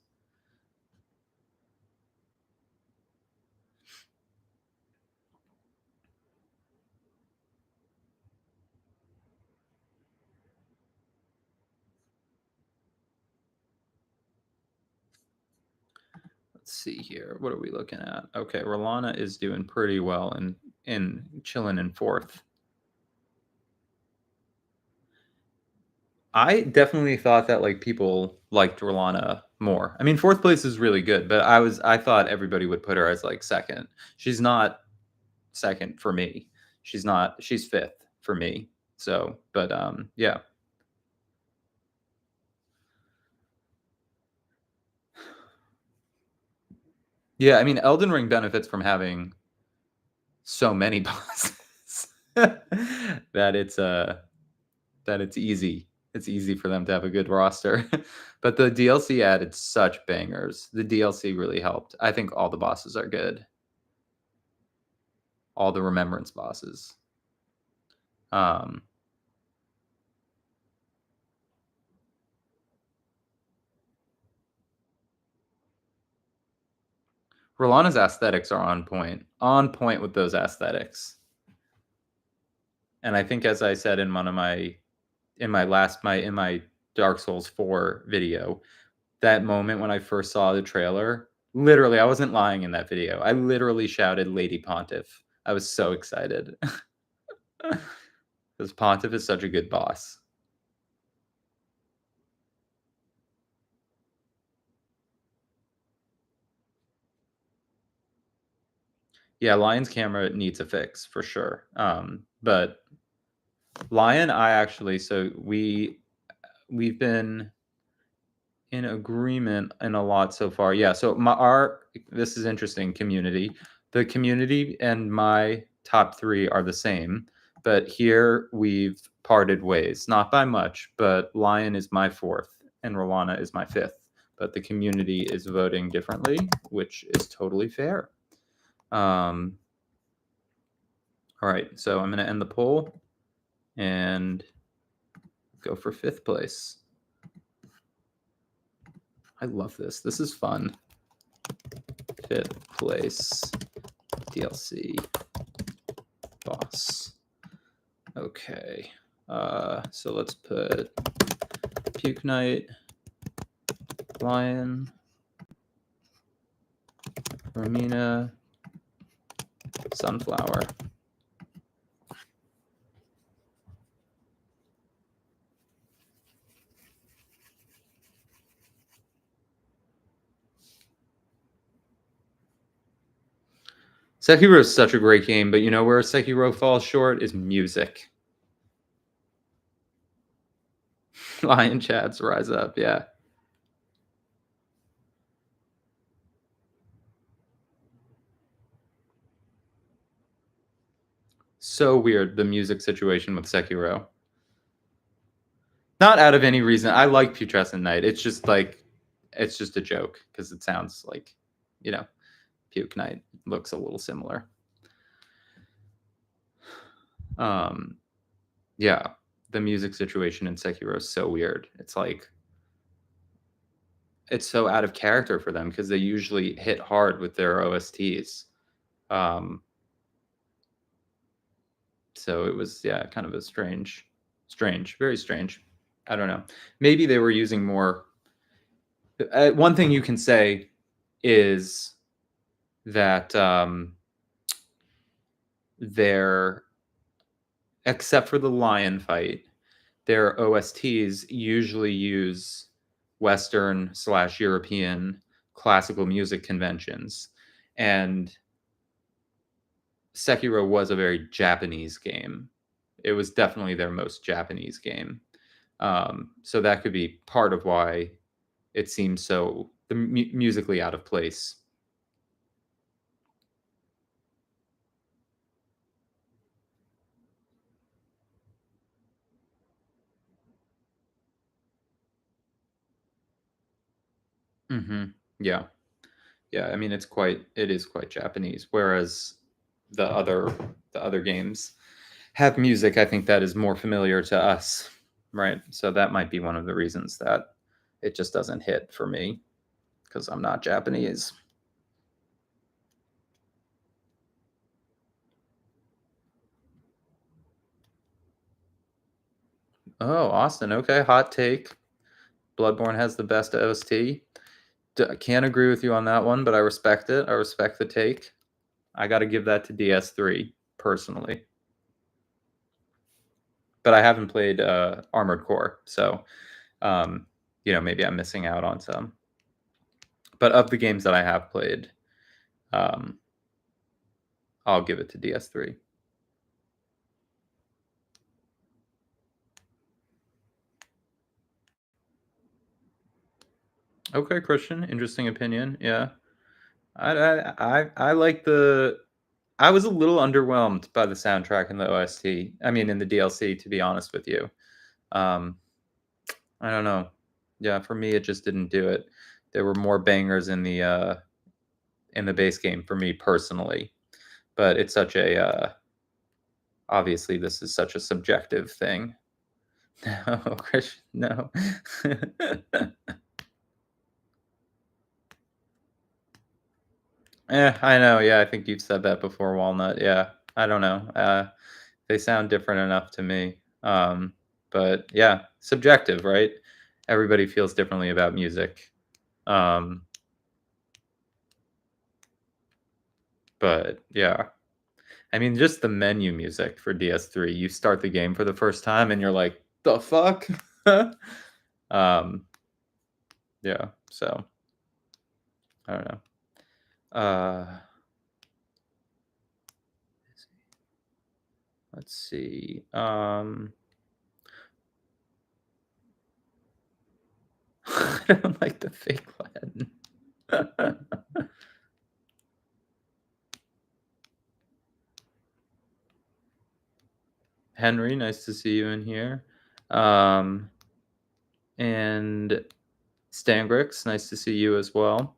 Let's see here. What are we looking at? Okay, Rolana is doing pretty well in chilling in fourth. I definitely thought that like people liked Rolana more. I mean, fourth place is really good, but I thought everybody would put her as like second. She's not second for me. She's fifth for me. So, but yeah. Yeah, I mean Elden Ring benefits from having so many bosses that it's easy. It's easy for them to have a good roster. But the DLC added such bangers. The DLC really helped. I think all the bosses are good. All the remembrance bosses. Um Rolana's aesthetics are on point. On point with those aesthetics. And I think as I said in one of my in my last my in my Dark Souls 4 video, that moment when I first saw the trailer, literally, I wasn't lying in that video. I literally shouted Lady Pontiff. I was so excited. Because Pontiff is such a good boss. Yeah, Lion's camera needs a fix for sure. But Lion, so we've been in agreement in a lot so far. Yeah, so this is interesting, community. The community and my top 3 are the same, but here we've parted ways, not by much, but Lion is my 4th and Rolana is my 5th. But the community is voting differently, which is totally fair. All right, so I'm going to end the poll and go for 5th place. I love this. This is fun. 5th place, DLC boss. Okay. So let's put Puke Knight, Lion, Romina, Sunflower. Sekiro is such a great game, but you know where Sekiro falls short is music. Lion Chats rise up, yeah. So weird, the music situation with Sekiro. Not out of any reason. I like Putrescent Knight. It's just a joke because it sounds like, Puke Knight looks a little similar. Yeah, the music situation in Sekiro is so weird. It's so out of character for them because they usually hit hard with their OSTs. So it was, kind of a strange, very strange. I don't know. Maybe they were using more. One thing you can say is that their, except for the lion fight, their OSTs usually use Western/European classical music conventions. And Sekiro was a very Japanese game. It was definitely their most Japanese game. So that could be part of why it seems so musically out of place. Yeah. Yeah, I mean it is quite Japanese, whereas the other games have music I think that is more familiar to us, right? So that might be one of the reasons that it just doesn't hit for me because I'm not Japanese. Oh, Austin. Okay, hot take. Bloodborne has the best OST. Can't agree with you on that one, but I respect it. I respect the take. I got to give that to DS3 personally. But I haven't played Armored Core, so maybe I'm missing out on some. But of the games that I have played, I'll give it to DS3. Okay, Christian, interesting opinion. Yeah, I like the. I was a little underwhelmed by the soundtrack and the OST. I mean, in the DLC, to be honest with you. I don't know. Yeah, for me, it just didn't do it. There were more bangers in the base game for me personally, but it's such a obviously this is such a subjective thing. No, Christian, no. I know. Yeah, I think you've said that before, Walnut. Yeah, I don't know. They sound different enough to me. But yeah, subjective, right? Everybody feels differently about music. But yeah, I mean, just the menu music for DS3. You start the game for the first time, and you're like, "The fuck." um, yeah. So I don't know. Let's see. I don't like the fake Latin. Henry, nice to see you in here. Um, and Stangrix, nice to see you as well.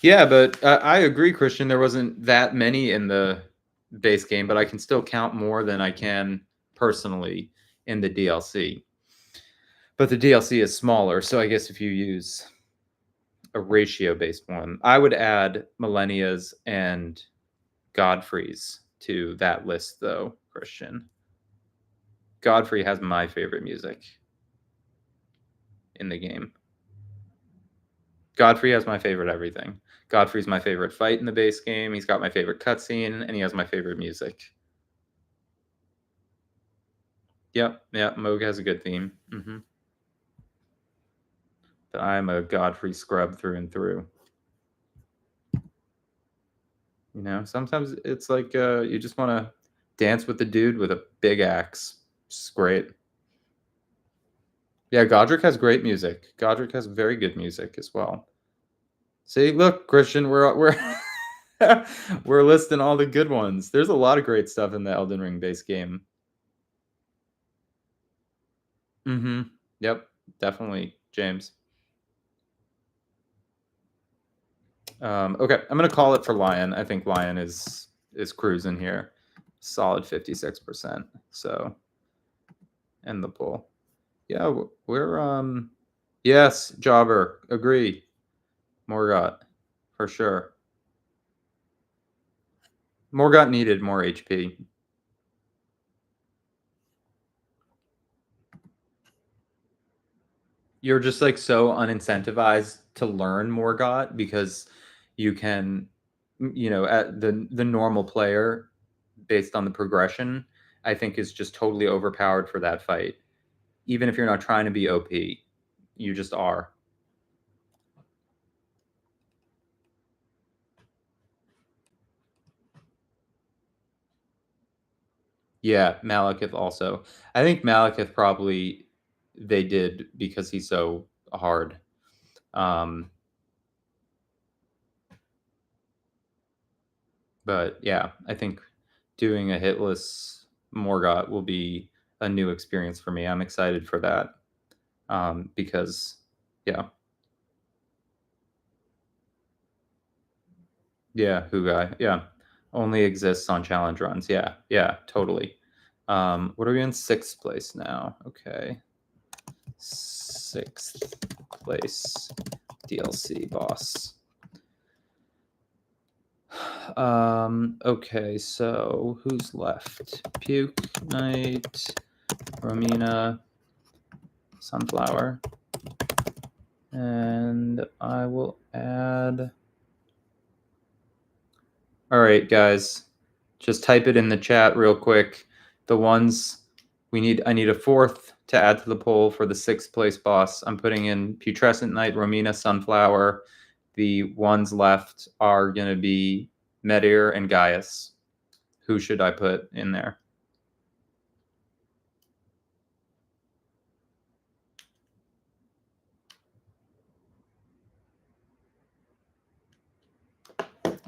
Yeah, but I agree, Christian. There wasn't that many in the base game, but I can still count more than I can personally in the DLC. But the DLC is smaller, so I guess if you use a ratio based one, I would add Millennia's and Godfrey's to that list, though, Christian. Godfrey has my favorite music in the game. Godfrey has my favorite everything. Godfrey's my favorite fight in the base game. He's got my favorite cutscene, and he has my favorite music. Yep, yeah, Moog has a good theme. But I'm a Godfrey scrub through and through. You know, sometimes it's like you just want to dance with the dude with a big axe. It's great. Yeah, Godric has great music. Godric has very good music as well. See, look, Christian, we're we're listing all the good ones. There's a lot of great stuff in the Elden Ring base game. Yep, definitely, James. Okay, I'm gonna call it for Lion. I think Lion is cruising here, solid 56%. So, end the poll. Yeah, we're yes, Jobber, agree. Morgott, for sure. Morgott needed more HP. You're just like so unincentivized to learn Morgott because you can, you know, at the normal player based on the progression, I think is just totally overpowered for that fight. Even if you're not trying to be OP, you just are. Yeah, Malekith also. I think Malekith probably they did because he's so hard. Um, but yeah, I think doing a hitless Morgott will be a new experience for me. I'm excited for that because, yeah, yeah, Hugai, yeah, only exists on challenge runs. Yeah, yeah, totally. What are we in sixth place now? Okay, sixth place DLC boss. Okay, so who's left? Puke, Knight, Romina, Sunflower. And I will add. All right, guys, just type it in the chat real quick. The ones I need a fourth to add to the poll for the sixth place boss. I'm putting in Putrescent Knight, Romina, Sunflower. The ones left are going to be Medir and Gaius. Who should I put in there?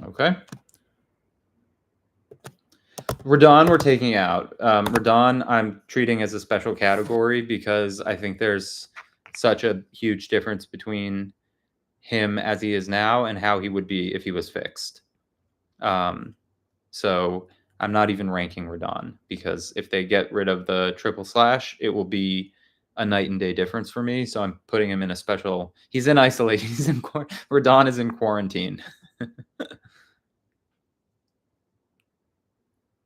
Okay. Radon we're taking out. Radon I'm treating as a special category because I think there's such a huge difference between him as he is now and how he would be if he was fixed. So I'm not even ranking Radon because if they get rid of the triple slash, it will be a night and day difference for me. So I'm putting him in a special. He's in isolation. He's in Radon is in quarantine.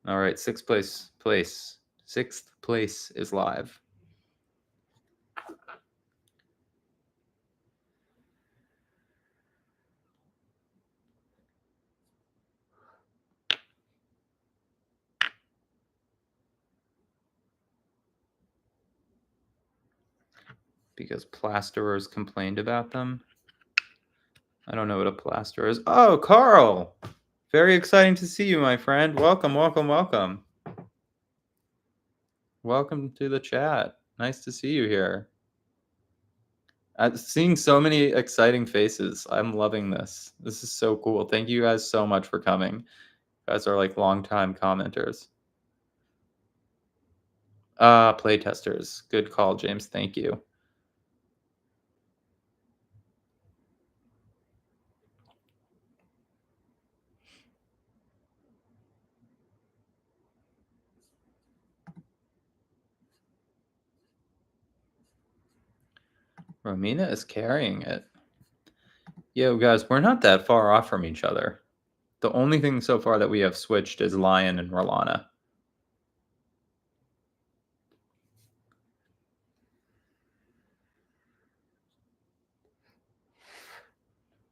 All right, sixth place is live. because plasterers complained about them. I don't know what a plasterer is. Oh, Carl! Very exciting to see you, my friend. Welcome, welcome, welcome. Welcome to the chat. Nice to see you here. Seeing so many exciting faces. I'm loving this. This is so cool. Thank you guys so much for coming. You guys are like longtime commenters. Playtesters. Good call, James. Thank you. Romina is carrying it. Yo, guys, we're not that far off from each other. The only thing so far that we have switched is Lion and Rolana.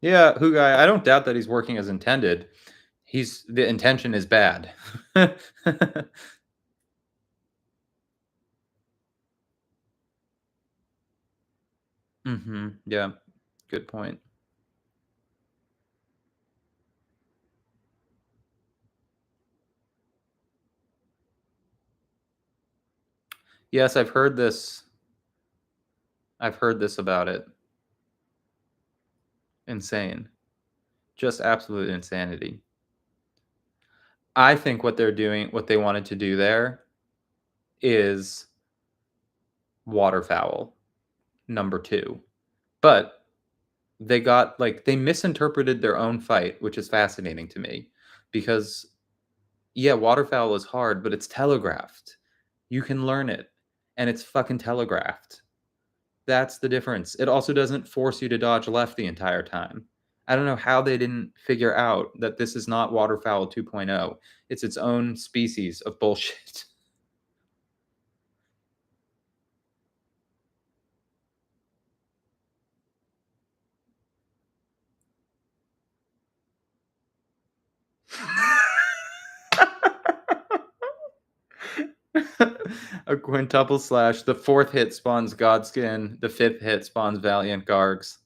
Yeah, Hugai, I don't doubt that he's working as intended. The intention is bad. Yeah, good point. Yes, I've heard this. I've heard this about it. Insane. Just absolute insanity. I think what they're doing, what they wanted to do there is waterfowl number 2. But they misinterpreted their own fight, which is fascinating to me because yeah, waterfowl is hard, but it's telegraphed. You can learn it and it's fucking telegraphed. That's the difference. It also doesn't force you to dodge left the entire time. I don't know how they didn't figure out that this is not waterfowl 2.0. It's its own species of bullshit. A quintuple slash. The 4th hit spawns Godskin. The 5th hit spawns Valiant Gargs.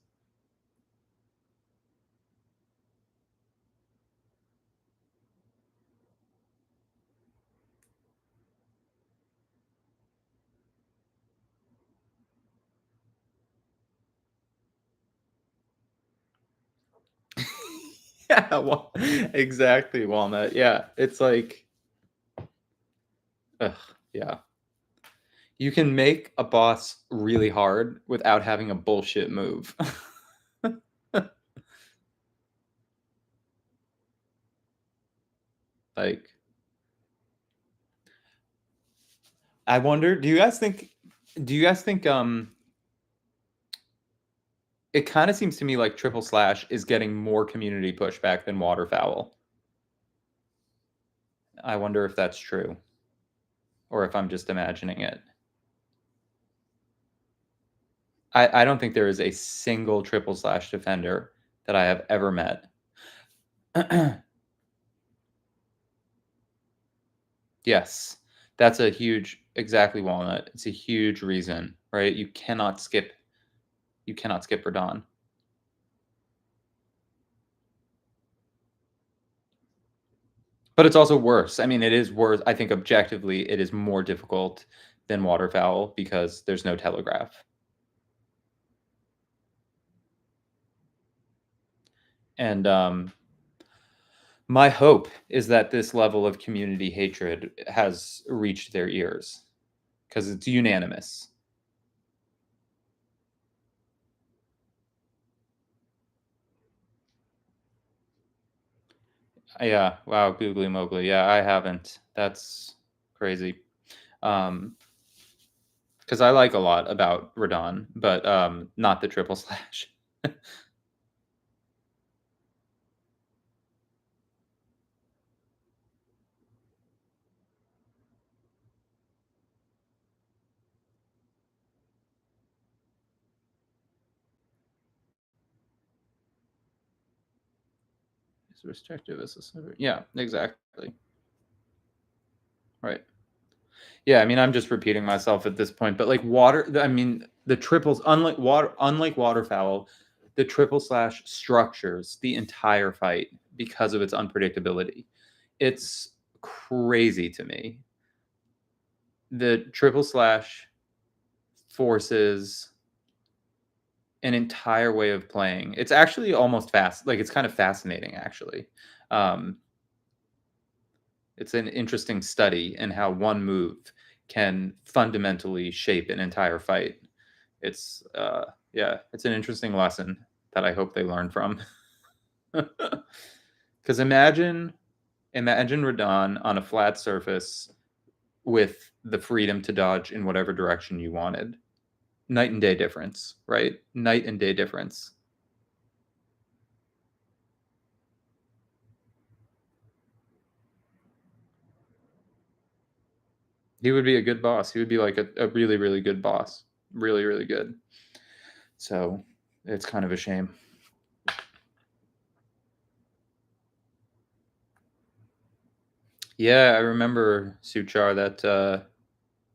Yeah, well, exactly, Walnut. Yeah, it's like, ugh, yeah. You can make a boss really hard without having a bullshit move. Like, I wonder, do you guys think it kind of seems to me like Triple Slash is getting more community pushback than Waterfowl. I wonder if that's true or if I'm just imagining it. I don't think there is a single Triple Slash defender that I have ever met. Yes, that's a huge, exactly, Walnut. It's a huge reason, right? You cannot skip Radon. But it's also worse. I mean, it is worse. I think objectively, it is more difficult than Waterfowl because there's no telegraph. And my hope is that this level of community hatred has reached their ears because it's unanimous. Yeah. Wow. Googly Mowgli. Yeah, I haven't. That's crazy. Because I like a lot about Radon, but not the Triple Slash. It's restrictive as a server. Yeah, exactly. Right. Yeah, I mean, I'm just repeating myself at this point, but like water, I mean, The triples, unlike waterfowl, the triple slash structures the entire fight because of its unpredictability. It's crazy to me. The triple slash forces an entire way of playing. It's actually almost fast. Like it's kind of fascinating, actually. Um, it's an interesting study in how one move can fundamentally shape an entire fight. It's yeah, it's an interesting lesson that I hope they learn from. Because imagine Radon on a flat surface with the freedom to dodge in whatever direction you wanted. Night and day difference, right? Night and day difference. He would be a good boss. He would be like a really, really good boss. Really, really good. So it's kind of a shame. Yeah, I remember, Suchar, that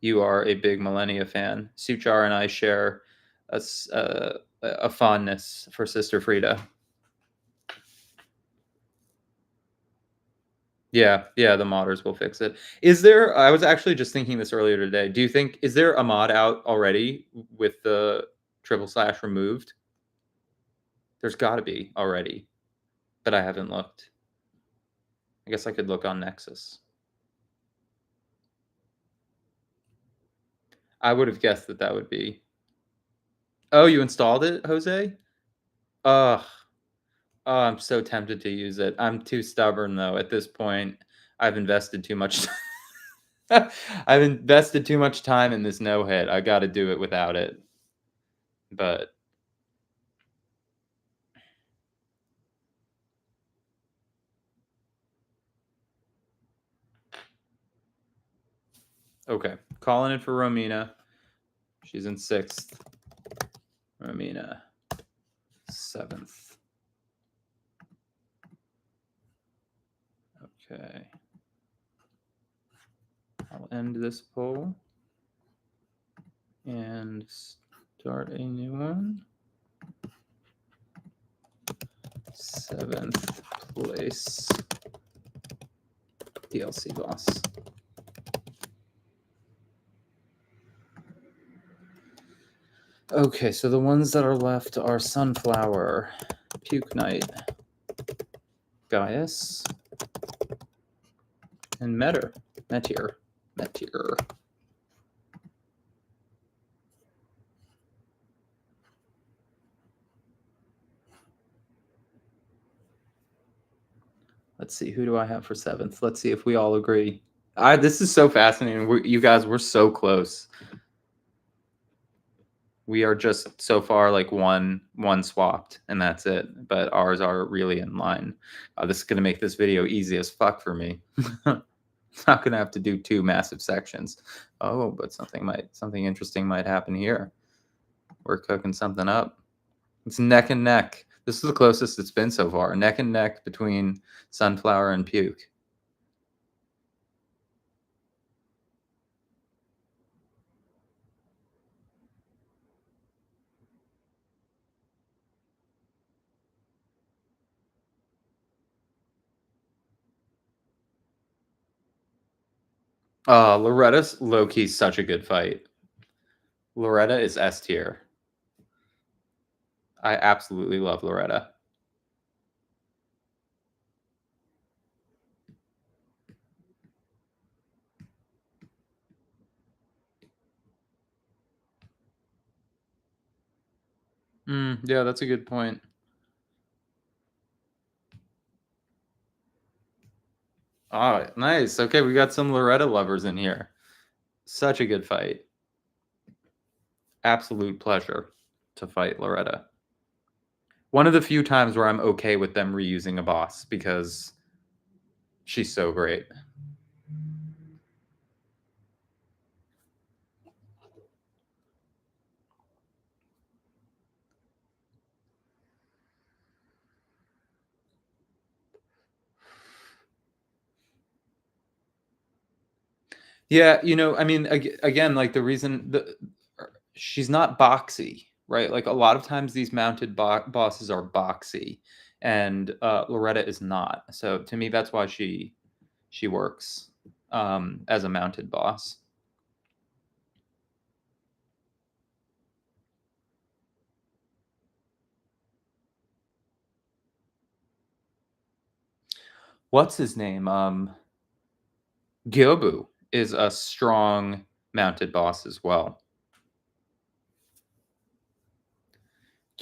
you are a big Millennia fan. Suchar and I share a fondness for Sister Frida. Yeah, yeah, the modders will fix it. Is there? I was actually just thinking this earlier today. Do you think is there a mod out already with the triple slash removed? There's got to be already, but I haven't looked. I guess I could look on Nexus. I would have guessed that that would be. Oh, you installed it, Jose? Ugh. Oh, I'm so tempted to use it. I'm too stubborn though. At this point, I've invested too much. I've invested too much time in this no hit. I got to do it without it. But okay, calling it for Romina. She's in 6th. Romina, 7th. Okay. I'll end this poll and start a new one. 7th place DLC boss. Okay, so the ones that are left are Sunflower, Puke Knight, Gaius, and Meteor. Let's see, who do I have for 7th? Let's see if we all agree. This is so fascinating. You guys, we're so close. We are just so far like one swapped, and that's it. But ours are really in line. This is gonna make this video easy as fuck for me. Not gonna have to do 2 massive sections. Oh, but something interesting might happen here. We're cooking something up. It's neck and neck. This is the closest it's been so far. Neck and neck between Sunflower and Puke. Loretta's low-key such a good fight. Loretta is S tier. I absolutely love Loretta. Yeah, that's a good point. Oh, nice. Okay, we got some Loretta lovers in here. Such a good fight. Absolute pleasure to fight Loretta. One of the few times where I'm okay with them reusing a boss because she's so great. Yeah, I mean, again, like the reason she's not boxy, right? Like a lot of times these mounted bosses are boxy, and Loretta is not. So to me, that's why she works as a mounted boss. What's his name? Gyobu is a strong mounted boss as well.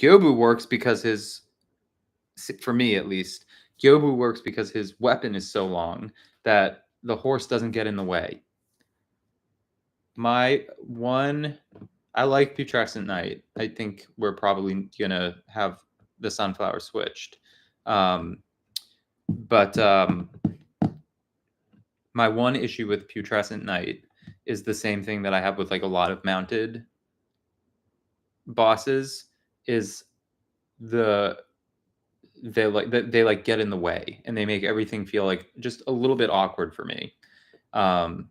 Gyobu works because for me at least, Gyobu works because his weapon is so long that the horse doesn't get in the way. My one, I like Putrescent Knight. I think we're probably gonna have the Sunflower switched. Um, but my one issue with Putrescent Knight is the same thing that I have with like a lot of mounted bosses is the they like get in the way and they make everything feel like just a little bit awkward for me. Um,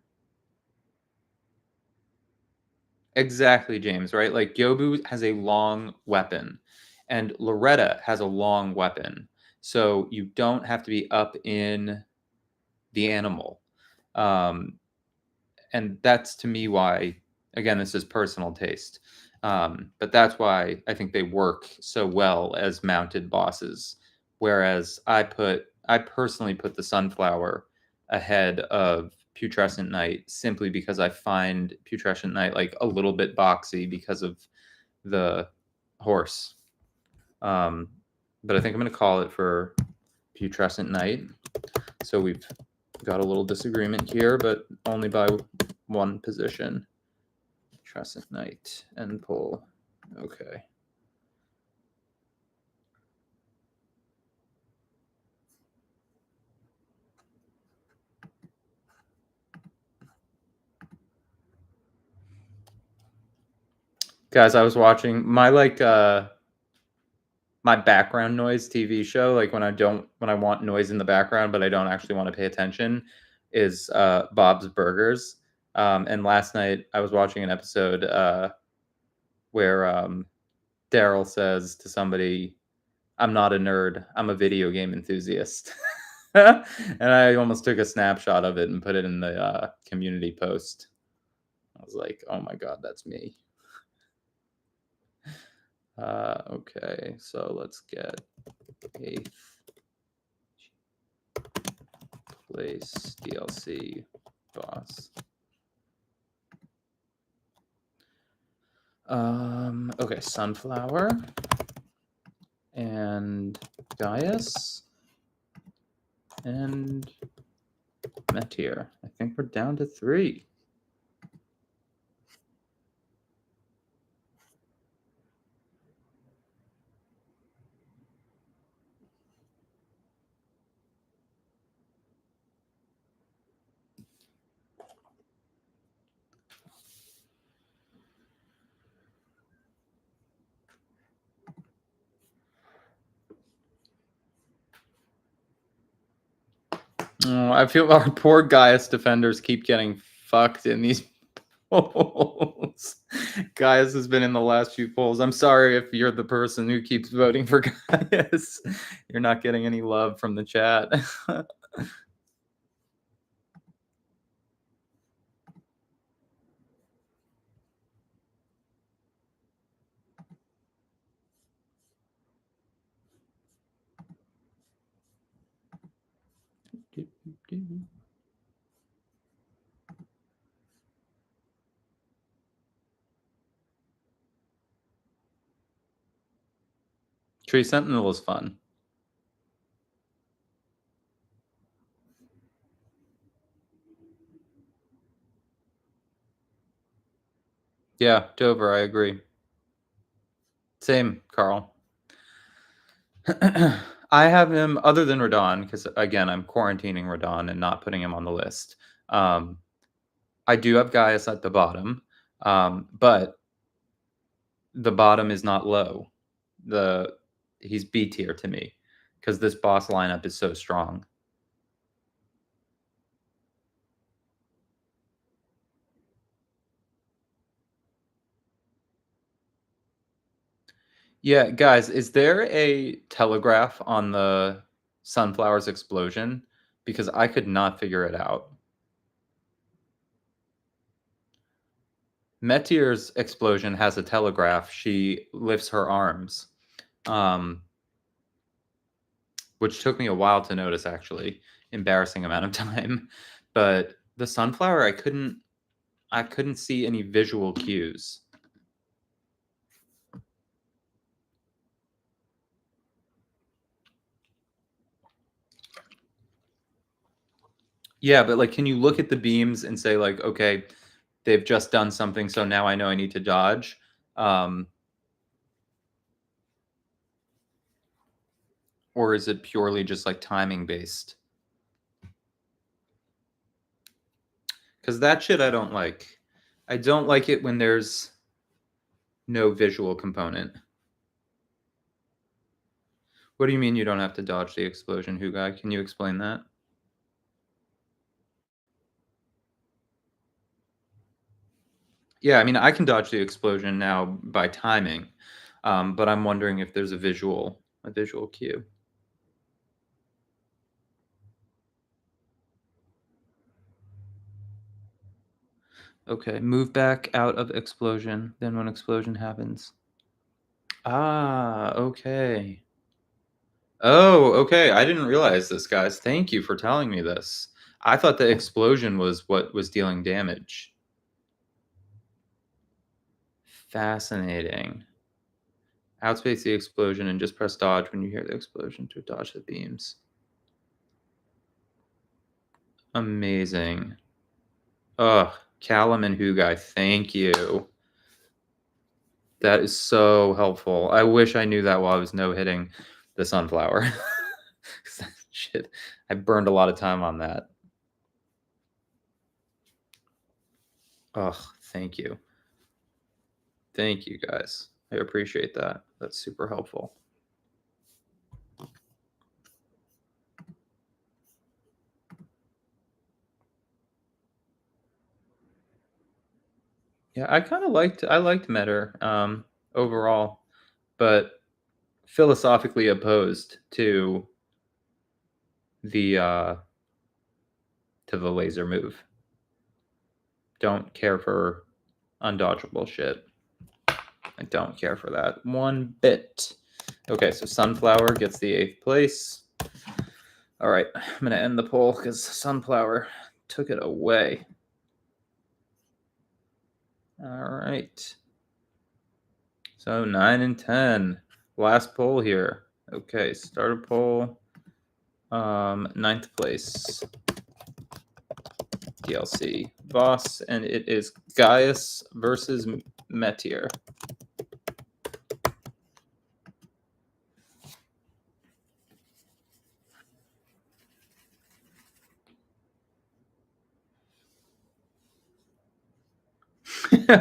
exactly, James, right? Like Gyobu has a long weapon and Loretta has a long weapon. So you don't have to be up in the animal. Um, and that's to me why, again, this is personal taste. But that's why I think they work so well as mounted bosses. Whereas I personally put the Sunflower ahead of Putrescent Knight simply because I find Putrescent Knight like a little bit boxy because of the horse. Um, but I think I'm going to call it for Putrescent Knight. So we've got a little disagreement here, but only by one position. Putrescent Knight and pull. Okay. Guys, I was watching my background noise TV show, like when I want noise in the background, but I don't actually want to pay attention, is Bob's Burgers. And last night I was watching an episode where Daryl says to somebody, "I'm not a nerd. I'm a video game enthusiast." And I almost took a snapshot of it and put it in the community post. I was like, "Oh my god, that's me." Okay, so let's get 8th place DLC boss. Okay, Sunflower and Gaius and Meteor. I think we're down to 3. Oh, I feel our poor Gaius defenders keep getting fucked in these polls. Gaius has been in the last few polls. I'm sorry if you're the person who keeps voting for Gaius. You're not getting any love from the chat. Tree Sentinel is fun. Yeah, Dover, I agree. Same, Carl. I have him other than Radon because again I'm quarantining Radon and not putting him on the list. Um, I do have Gaius at the bottom, but the bottom is not low. He's B tier to me because this boss lineup is so strong. Yeah, guys, is there a telegraph on the sunflower's explosion? Because I could not figure it out. Meteor's explosion has a telegraph. She lifts her arms, um, which took me a while to notice, actually. Embarrassing amount of time. But the sunflower, I couldn't see any visual cues. Yeah, but, like, can you look at the beams and say, like, "Okay, they've just done something, so now I know I need to dodge?" Um, or is it purely just, like, timing based? Because that shit I don't like. I don't like it when there's no visual component. What do you mean you don't have to dodge the explosion, Hugai? Can you explain that? Yeah, I mean, I can dodge the explosion now by timing, but I'm wondering if there's a visual cue. Okay, move back out of explosion, then when explosion happens. Ah, okay. Oh, okay, I didn't realize this, guys. Thank you for telling me this. I thought the explosion was what was dealing damage. Fascinating. Outspace the explosion and just press dodge when you hear the explosion to dodge the beams. Amazing. Ugh, Callum and Hugai, thank you. That is so helpful. I wish I knew that while I was no hitting the sunflower. Shit, I burned a lot of time on that. Ugh, thank you. Thank you, guys. I appreciate that. That's super helpful. Yeah, I liked Metter, overall, but philosophically opposed the, uh to the laser move. Don't care for undodgeable shit. I don't care for that one bit. Okay, so Sunflower gets the 8th place. All right, I'm gonna end the poll because Sunflower took it away. All right. So 9 and 10. Last poll here. Okay, start a poll. 9th place. DLC boss, and it is Gaius versus Meteor.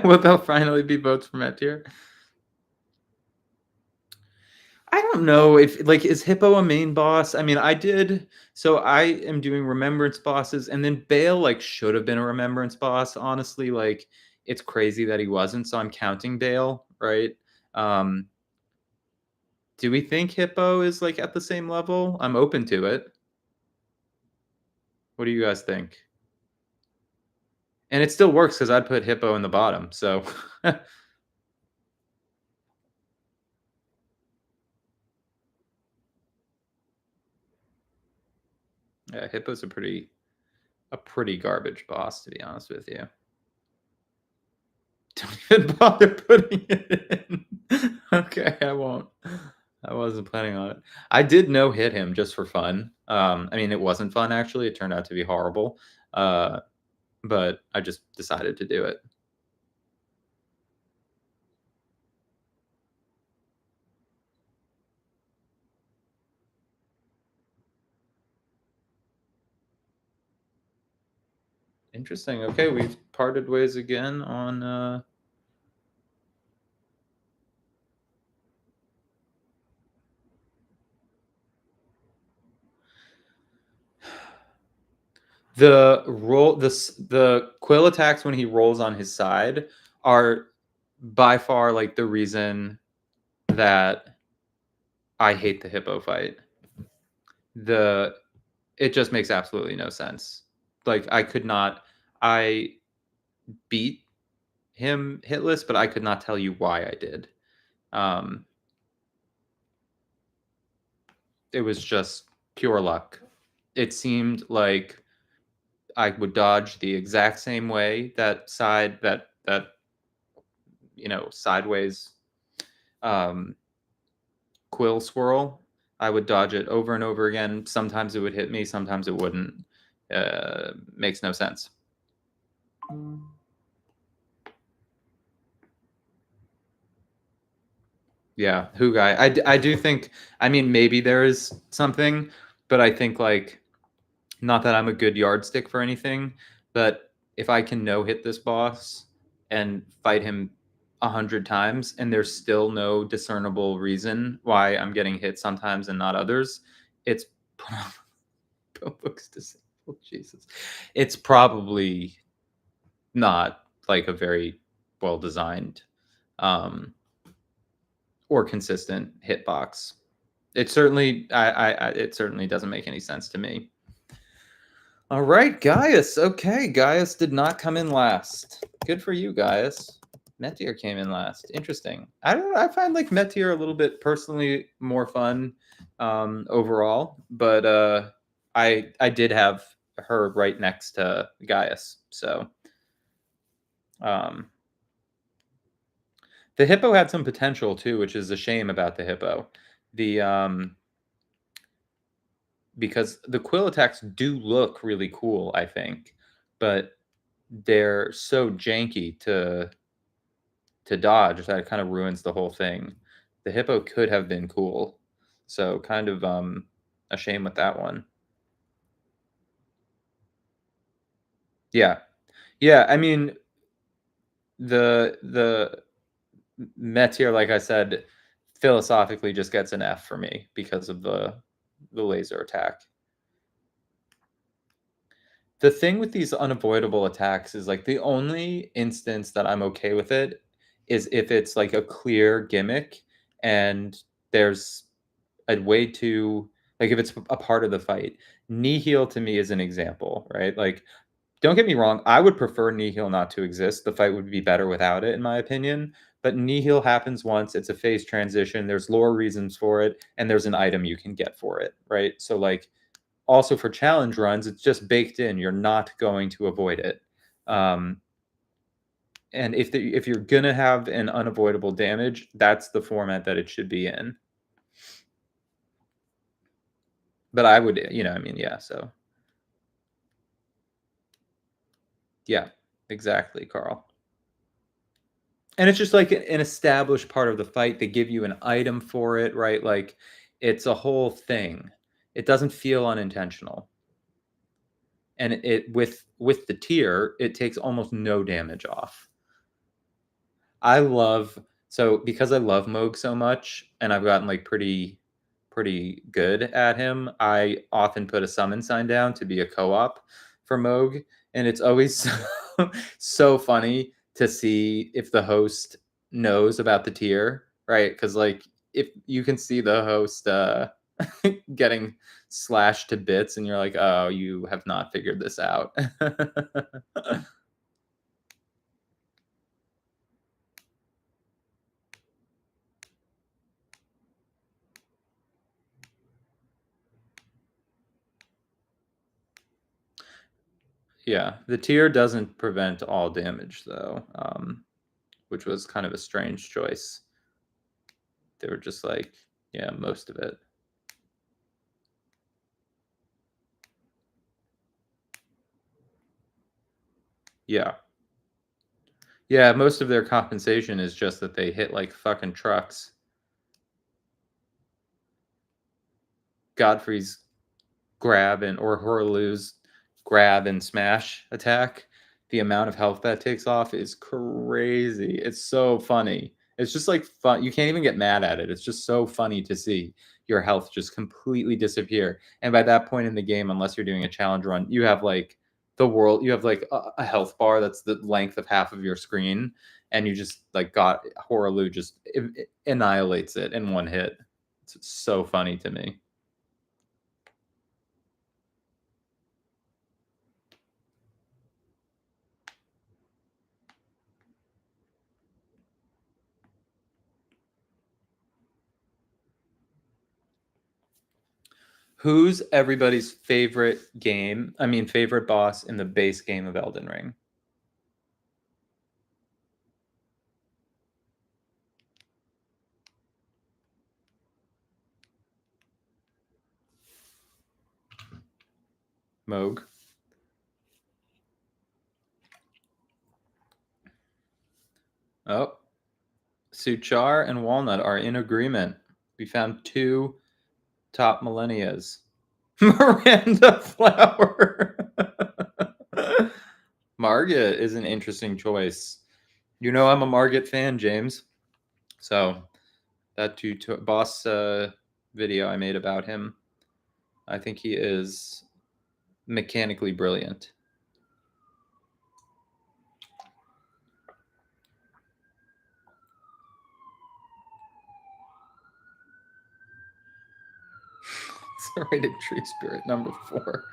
Will there finally be votes for Meteor? I don't know if like is Hippo a main boss? I mean, I am doing remembrance bosses, and then Bale like should have been a remembrance boss. Honestly, like it's crazy that he wasn't, so I'm counting Bale, right? Um, do we think Hippo is like at the same level? I'm open to it. What do you guys think? And it still works because I'd put Hippo in the bottom. So yeah, Hippo's a pretty garbage boss, to be honest with you. Don't even bother putting it in. Okay, I won't. I wasn't planning on it. I did no hit him just for fun. I mean, it wasn't fun actually. It turned out to be horrible. Uh, but I just decided to do it. Interesting. Okay, we've parted ways again on the quill attacks when he rolls on his side are by far like the reason that I hate the hippo fight. The It just makes absolutely no sense. Like I could not I beat him hitless, but I could not tell you why I did. Um, it was just pure luck. It seemed like I would dodge the exact same way that sideways um, quill swirl. I would dodge it over and over again. Sometimes it would hit me, sometimes it wouldn't. Makes no sense. Yeah, who guy? I do think. I mean, maybe there is something, but I think like not that I'm a good yardstick for anything, but if I can no hit this boss and fight him 100 times, and there's still no discernible reason why I'm getting hit sometimes and not others, it's looks disabled. Jesus, it's probably not like a very well designed um, or consistent hitbox. It certainly, it certainly doesn't make any sense to me. All right, Gaius. Okay, Gaius did not come in last. Good for you, Gaius. Meteor came in last. Interesting. I don't know. I find like Meteor a little bit personally more fun overall, but I did have her right next to Gaius. So um, the hippo had some potential too, which is a shame about the hippo. The Because the quill attacks do look really cool, I think, but they're so janky to dodge that it kind of ruins the whole thing. The hippo could have been cool, so kind of a shame with that one. Yeah, yeah. I mean, the Metier, like I said, philosophically just gets an F for me because of the laser attack. The thing with these unavoidable attacks is like the only instance that I'm okay with it is if it's like a clear gimmick and there's a way to like if it's a part of the fight. Nihil to me is an example, right? Like don't get me wrong, I would prefer Nihil not to exist. The fight would be better without it in my opinion, but Nihil happens once, it's a phase transition, there's lore reasons for it, and there's an item you can get for it, right? So like also for challenge runs, it's just baked in. You're not going to avoid it. Um, and if you're gonna have an unavoidable damage, that's the format that it should be in. But I would, I mean, yeah. So yeah, exactly, Carl. And it's just like an established part of the fight. They give you an item for it, right? Like it's a whole thing. It doesn't feel unintentional. And it with the tier, it takes almost no damage off. I love so because I love Moog so much and I've gotten like pretty good at him, I often put a summon sign down to be a co-op for Moog, and it's always so funny to see if the host knows about the tier, right? Because like if you can see the host getting slashed to bits and you're like, oh, you have not figured this out. Yeah, the tier doesn't prevent all damage though, which was kind of a strange choice. They were just like, yeah, most of it. Yeah. Yeah, most of their compensation is just that they hit like fucking trucks. Godfrey's grab and or Horlu's grab and smash attack, the amount of health that takes off is crazy. It's so funny. It's just like fun. You can't even get mad at it. It's just so funny to see your health just completely disappear. And by that point in the game, unless you're doing a challenge run, you have like you have like a health bar that's the length of half of your screen. and you just like got Hoaraloo just annihilates it in one hit. It's so funny to me. Who's everybody's favorite game? I mean, favorite boss in the base game of Elden Ring? Moog. Oh, Suchar and Walnut are in agreement. We found two top millennias. Miranda Flower. Margit is an interesting choice. You know, I'm a Margit fan, James. So that boss video I made about him, I think he is mechanically brilliant. Serrated Tree Spirit, number 4.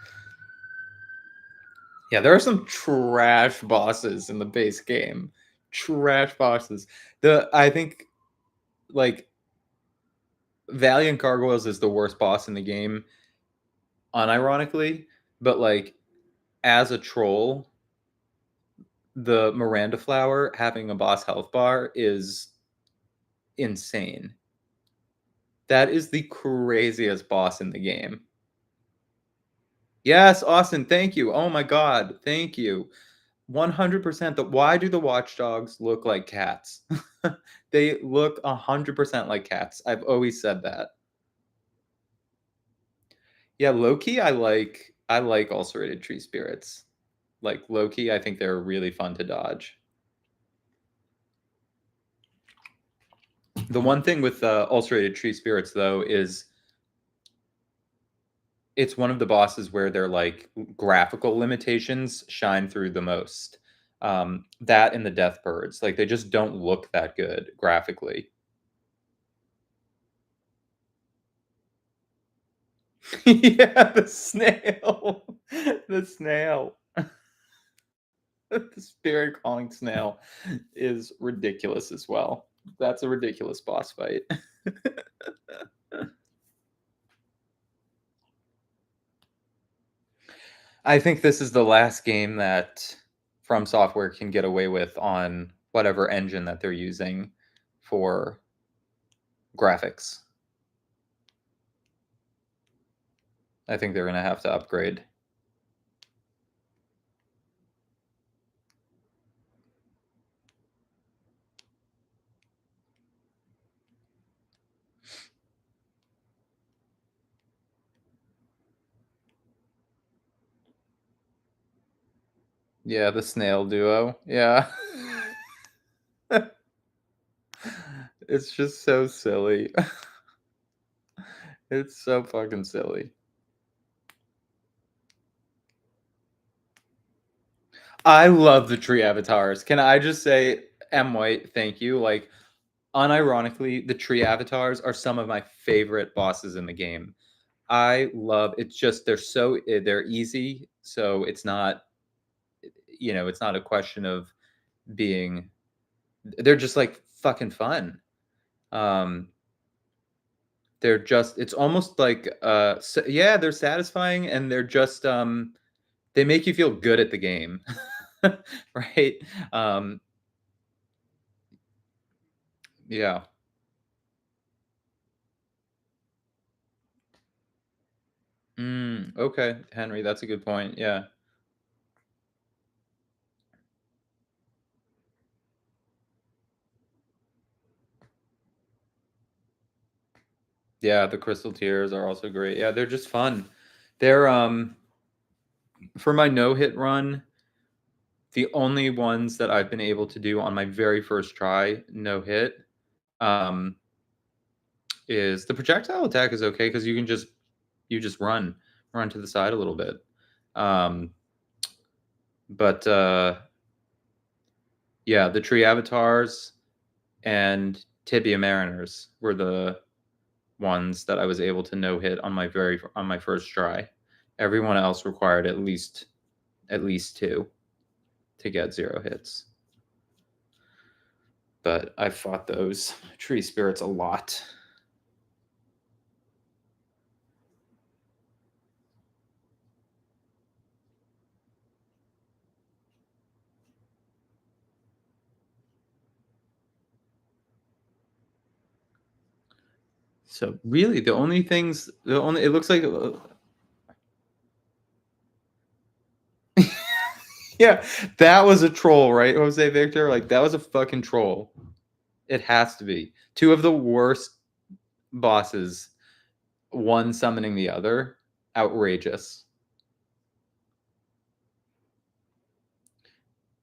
Yeah, there are some trash bosses in the base game. Trash bosses. I think like Valiant Gargoyles is the worst boss in the game, unironically, but like as a troll, the Miranda Flower having a boss health bar is insane. That is the craziest boss in the game. Yes, Austin, thank you. Oh my god, thank you. 100%. Why do the watchdogs look like cats? They look 100% like cats. I've always said that. Yeah, Loki, I like ulcerated tree spirits. Like Loki, I think they're really fun to dodge. The one thing with ulcerated tree spirits though is it's one of the bosses where their like graphical limitations shine through the most. That and the death birds, like they just don't look that good graphically. Yeah, the snail. The snail. The spirit calling snail is ridiculous as well. That's a ridiculous boss fight. I think this is the last game that From Software can get away with on whatever engine that they're using for graphics. I think they're going to have to upgrade. Yeah, the snail duo. Yeah. It's just so silly. It's so fucking silly. I love the tree avatars. Can I just say, M. White, thank you. Like, unironically, the tree avatars are some of my favorite bosses in the game. I love it's just they're easy, so it's not it's not a question of being they're just like fucking fun. Um they're just it's almost like yeah, they're satisfying and they're just they make you feel good at the game. Right? Um yeah. Okay, Henry, that's a good point. Yeah. Yeah, the crystal tears are also great. Yeah, they're just fun. They're for my no-hit run, the only ones that I've been able to do on my very first try, no hit, um, is the projectile attack is okay because you just run to the side a little bit. Um, but Yeah, the tree avatars and Tibia Mariners were the ones that I was able to no hit on my first try. Everyone else required at least two to get 0 hits. But I fought those tree spirits a lot. So really, it looks like yeah, that was a troll, right, Jose Victor? Like that was a fucking troll. It has to be. Two of the worst bosses, one summoning the other. Outrageous.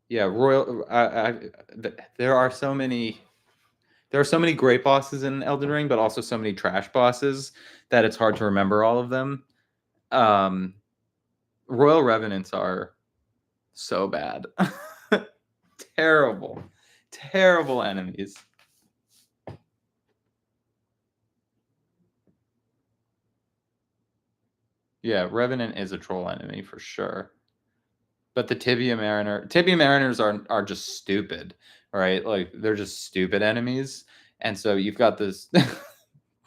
Yeah, Royal. There are so many. There are so many great bosses in Elden Ring, but also so many trash bosses that it's hard to remember all of them. Um, Royal Revenants are so bad. Terrible, terrible enemies. Yeah, Revenant is a troll enemy for sure. But the Tibia Mariners are just stupid, right? Like they're just stupid enemies, and so you've got this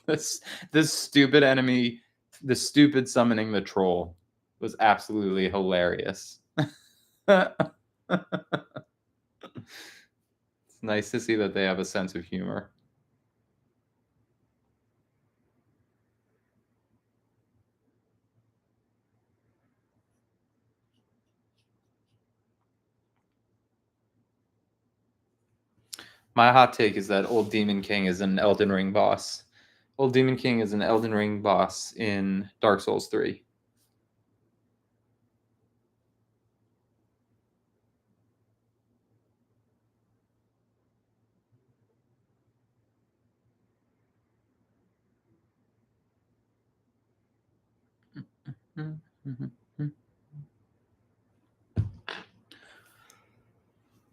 this this stupid enemy, the stupid summoning the troll was absolutely hilarious. It's nice to see that they have a sense of humor. My hot take is that Old Demon King is an Elden Ring boss. Old Demon King is an Elden Ring boss in Dark Souls 3.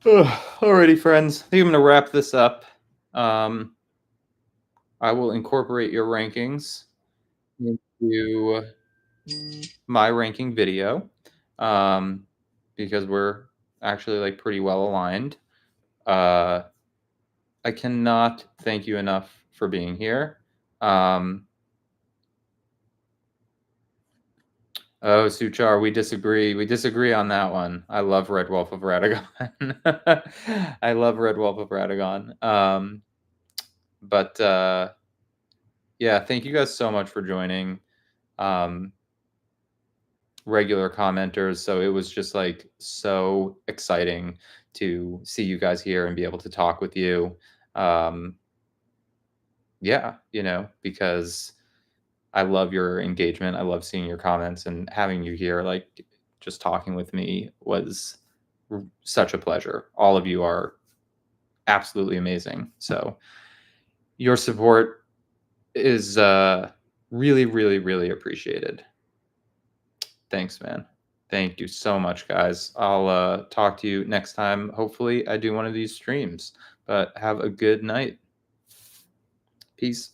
Alrighty, friends. I think I'm going to wrap this up. Um, I will incorporate your rankings into my ranking video because we're actually like pretty well aligned. Uh, I cannot thank you enough for being here. Oh, Suchar, we disagree. We disagree on that one. I love Red Wolf of Radagon. I love Red Wolf of Radagon. But yeah, thank you guys so much for joining. Regular commenters. So it was just like so exciting to see you guys here and be able to talk with you. Yeah, because I love your engagement. I love seeing your comments and having you here. Like just talking with me was such a pleasure. All of you are absolutely amazing. So your support is really, really, really appreciated. Thanks, man. Thank you so much, guys. I'll talk to you next time. Hopefully, I do one of these streams. But have a good night. Peace.